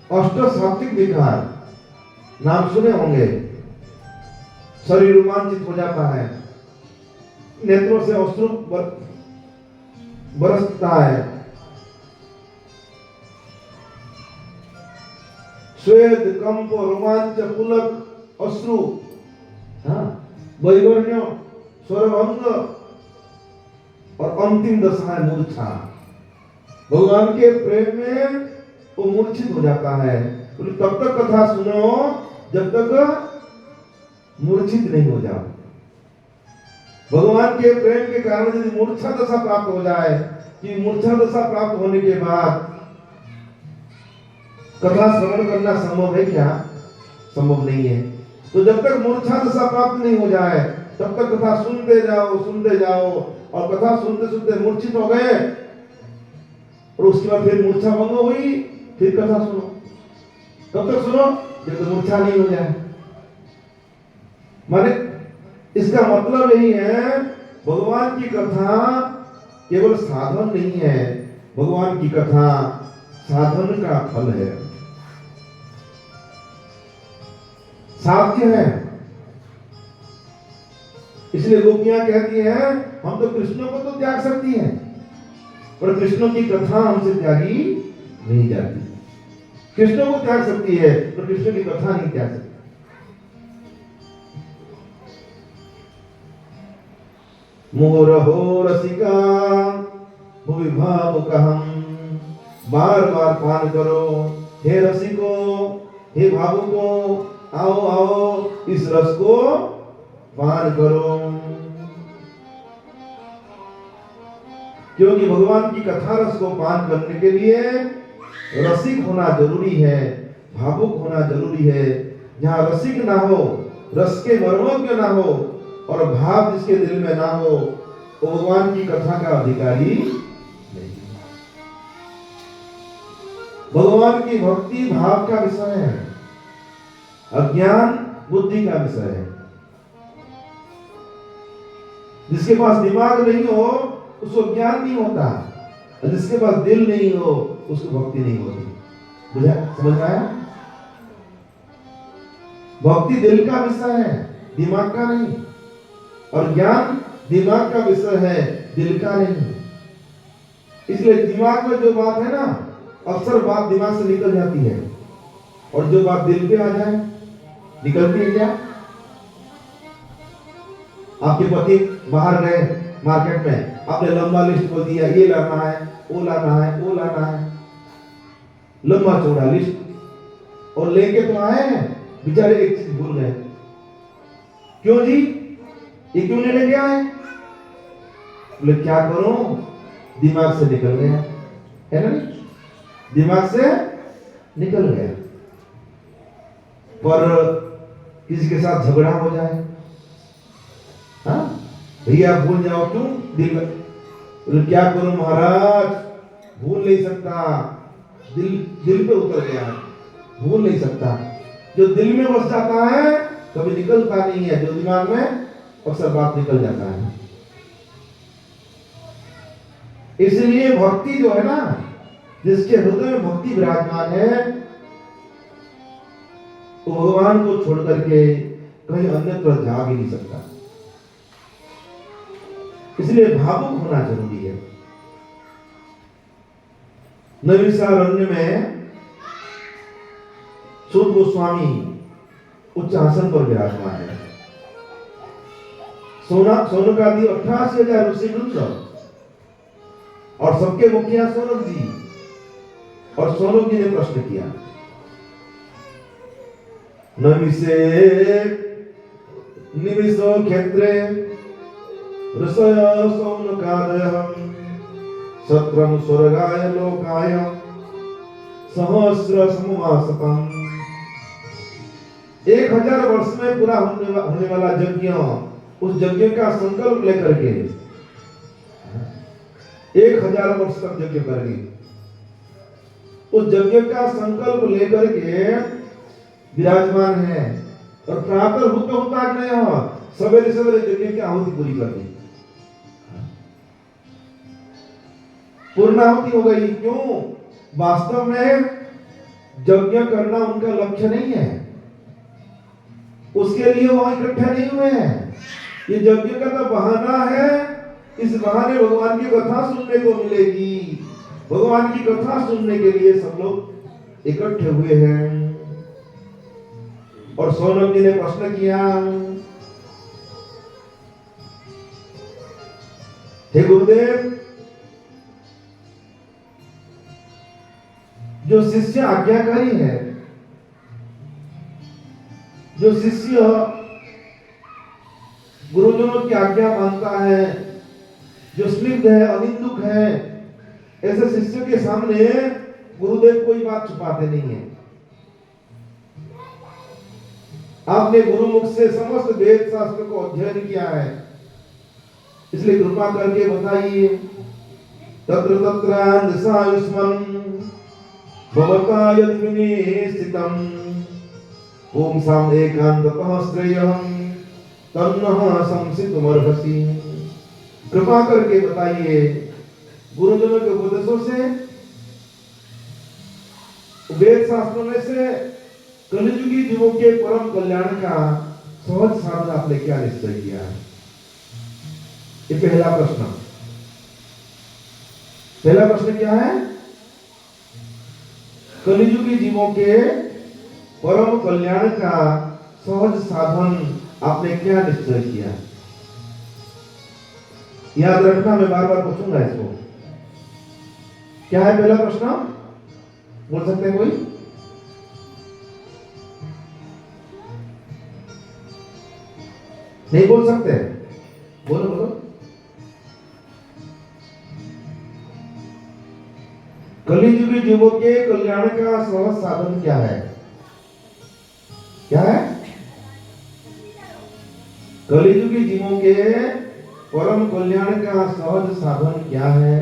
अष्ट सात्विक विकार नाम सुने होंगे, शरीर रोमांचित हो जाता है, नेत्रों से अश्रु बरसता है, श्वेत कंप रोमांच पुलक अश्रु, वैवर्ण्य स्वरभंग, और अंतिम दशा है मूर्छा। भगवान के प्रेम में वो मूर्छित हो जाता है। बोले तब तक कथा सुनो जब तक मूर्छित नहीं हो जाओ। भगवान के प्रेम के कारण यदि मूर्छा दशा प्राप्त हो जाए कि मूर्छा दशा प्राप्त होने के बाद कथा श्रवण करना संभव है क्या? संभव नहीं है। तो जब तक मूर्छा दशा प्राप्त नहीं हो जाए तब तक कथा सुनते जाओ और कथा सुनते सुनते मूर्छित हो गए और उसके बाद फिर मूर्छा भंग हुई, फिर कथा सुनो। कब तक सुनो? जब तक मूर्छा नहीं हो जाए। माने इसका मतलब यही है भगवान की कथा केवल साधन नहीं है, भगवान की कथा साधन का फल है, साध्य है। इसलिए गोपियां कहती हैं हम तो कृष्ण को तो त्याग सकती हैं पर कृष्ण की कथा हमसे त्यागी नहीं जाती। कृष्ण को त्याग सकती है पर कृष्ण की कथा नहीं त्याग सकती। मोर हो रसिका भुवि भावुकहम, बार बार पान करो हे रसिको, हे भावुको, आओ आओ इस रस को पान करो। क्योंकि भगवान की कथा रस को पान करने के लिए रसिक होना जरूरी है, भावुक होना जरूरी है। जहां रसिक ना हो, रस के मर्मज्ञ ना हो और भाव जिसके दिल में ना हो वो भगवान की कथा का अधिकारी नहीं। भगवान की भक्ति भाव का विषय है, अज्ञान बुद्धि का विषय है। जिसके पास दिमाग नहीं हो उसको ज्ञान नहीं होता, और जिसके पास दिल नहीं हो उसको भक्ति नहीं होती। बुझा? समझ में आया? भक्ति दिल का विषय है, दिमाग का नहीं, और ज्ञान दिमाग का विषय है, दिल का नहीं। इसलिए दिमाग में जो बात है ना, अक्सर बात दिमाग से निकल जाती है और जो बात दिल पे आ जाए निकलती है क्या? आपके पति बाहर गए मार्केट में, आपने लंबा लिस्ट बोल दिया, ये लाना है, वो लाना है, वो लाना है, लंबा चौड़ा लिस्ट, और लेके तो आए हैं, बेचारे एक चीज भूल गए। क्यों जी? ये क्यों नहीं लेके आए? बोले क्या करूं, दिमाग से निकल गया, है ना? दिमाग से निकल गया। पर किसी के साथ झगड़ा हो जाए, हाँ भैया भूल जाओ, क्यों दिल में? बोले क्या करूं महाराज, भूल नहीं सकता, दिल पे उतर गया, भूल नहीं सकता। जो दिल में बस जाता है कभी निकलता नहीं है, जो दिमाग में अक्सर बात निकल जाता है। इसलिए भक्ति जो है ना, जिसके हृदय में भक्ति विराजमान है तो भगवान को छोड़ करके कहीं अन्यत्र जा भी नहीं सकता। इसलिए भावुक होना जरूरी है। नैमिषारण्य में सूत गोस्वामी उच्च आसन पर विराजमान है। सोनकादि 88,000 ऋषि वृंद और सबके मुखिया सोनक जी, और सोनक जी ने प्रश्न किया, नमिषे निमिषो क्षेत्रे ऋषय सौनकादयः सत्रम स्वर्गाय लोकाय सहस्र समुवासतम्। 1000 वर्ष में पूरा होने वाला यज्ञ, उस यज्ञ का संकल्प लेकर के 1000 वर्ष तक यज्ञ करेंगे। उस यज्ञ का संकल्प लेकर के विराजमान है और प्रातः होता नहीं हो, सवेरे सवेरे यज्ञ की आहुति पूरी कर दी, पूर्णाहुति हो गई। क्यों? वास्तव में यज्ञ करना उनका लक्ष्य नहीं है, उसके लिए वहां इकट्ठे नहीं हुए हैं। ये यज्ञ का तो बहाना है, इस बहाने भगवान की कथा सुनने को मिलेगी। भगवान की कथा सुनने के लिए सब लोग इकट्ठे हुए हैं। और सोनक जी ने प्रश्न किया, हे गुरुदेव, जो शिष्य आज्ञाकारी है जो शिष्य गुरुजनों की आज्ञा मानता है, जो स्निग्ध है, अनिंदुक है, ऐसे शिष्यों के सामने गुरुदेव कोई बात छुपाते नहीं है। आपने गुरुमुख से समस्त वेद शास्त्र को अध्ययन किया है, इसलिए कृपा करके बताइए। तत्र तत्रान्यसायुष्मन् भवता यद्विनिश्चितम् ओम साम एकांततः श्रेयः तन्नः संसितुमर्हसि। कृपा करके बताइए, गुरुजनों के उपदेशों से, वेद शास्त्रों में से कलियुगी जीवों के परम कल्याण का सहज साधन आपने क्या निश्चय किया है? ये पहला प्रश्न। पहला प्रश्न क्या है? कलियुगी जीवों के परम कल्याण का सहज साधन आपने क्या निश्चय किया? याद रखना, मैं बार बार पूछूंगा इसको। क्या है पहला प्रश्न? बोल सकते हैं कोई? नहीं बोल सकते? बोलो बोलो। कलियुगी जीवों के कल्याण का सहज साधन क्या है? क्या है? कलियुगी जीवों के परम कल्याण का सहज साधन क्या है?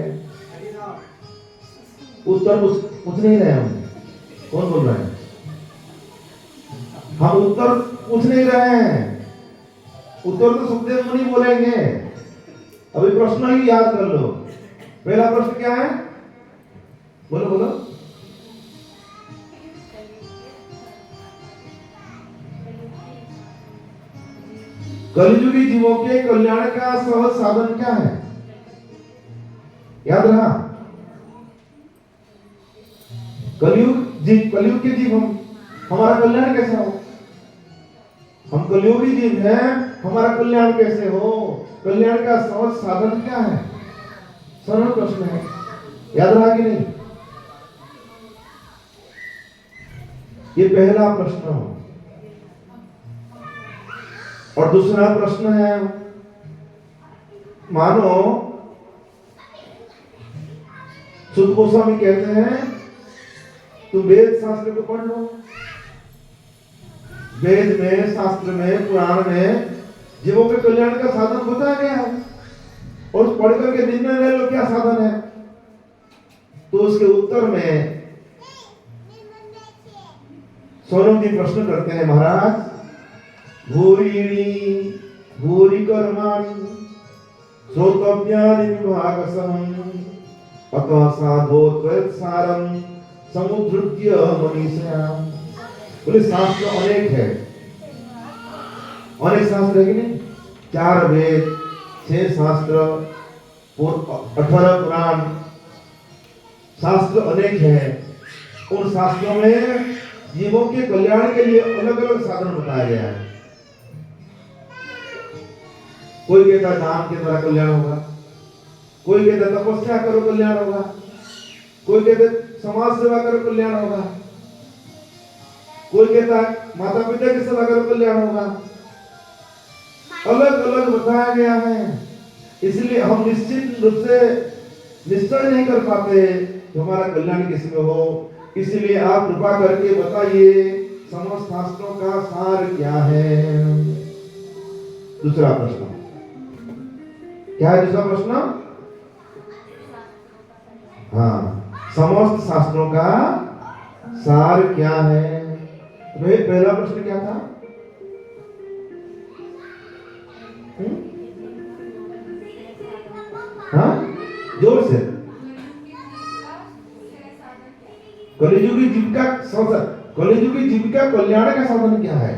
उत्तर पूछ नहीं रहे हम। कौन बोल रहे हैं? हम उत्तर पूछ नहीं रहे हैं। उत्तर तो सुखदेव मुनि बोलेंगे। अभी प्रश्न ही याद कर लो। पहला प्रश्न क्या है? बोलो बोलो। कलियुगी जीवों के कल्याण का सहज साधन क्या है? याद रहा? कलियुग के जीव हमारा कल्याण कैसे हो? हम कलियुगी जीव हैं, हमारा कल्याण कैसे हो? कल्याण का सहज साधन क्या है? सरल प्रश्न है। याद रहा कि नहीं? ये पहला प्रश्न। और दूसरा प्रश्न है, मानो सुध गोस्वामी कहते हैं तुम वेद शास्त्र को पढ़ लो। वेद में, शास्त्र में, पुराण में जीवों के कल्याण का साधन बताया गया है, और पढ़ करके निर्णय ले लो क्या साधन है। तो उसके उत्तर में सौरभ जी प्रश्न करते हैं, महाराज भूरिणी भूरि कर्माणि श्रोतव्यानि विभागसम् अतः साधो त्वत्सारम् समुद्धृत्य मनीषयाम्। बोले शास्त्र अनेक है, अनेक शास्त्र है कि नहीं? 4 वेद, 6 शास्त्र, 18 पुराण, शास्त्र अनेक है। उन शास्त्रों में जीवों के कल्याण के लिए अलग अलग साधन बताया गया है। कोई कहता दान के द्वारा कल्याण होगा, कोई कहता तपस्या करो कल्याण होगा, कोई कहता समाज सेवा करो कल्याण होगा, कोई कहता माता पिता की सेवा करो कल्याण होगा। अलग अलग बताया गया है। इसलिए हम निश्चित रूप से निश्चय नहीं कर पाते कि हमारा कल्याण किसमें हो। इसलिए आप कृपा करके बताइए समस्त शास्त्रों का सार क्या है? दूसरा प्रश्न क्या है? दूसरा प्रश्न, हाँ, समस्त शास्त्रों का सार क्या है? पहला प्रश्न क्या था? हाँ, जोर से। कलियुगी जीविका कल्याण का साधन क्या है?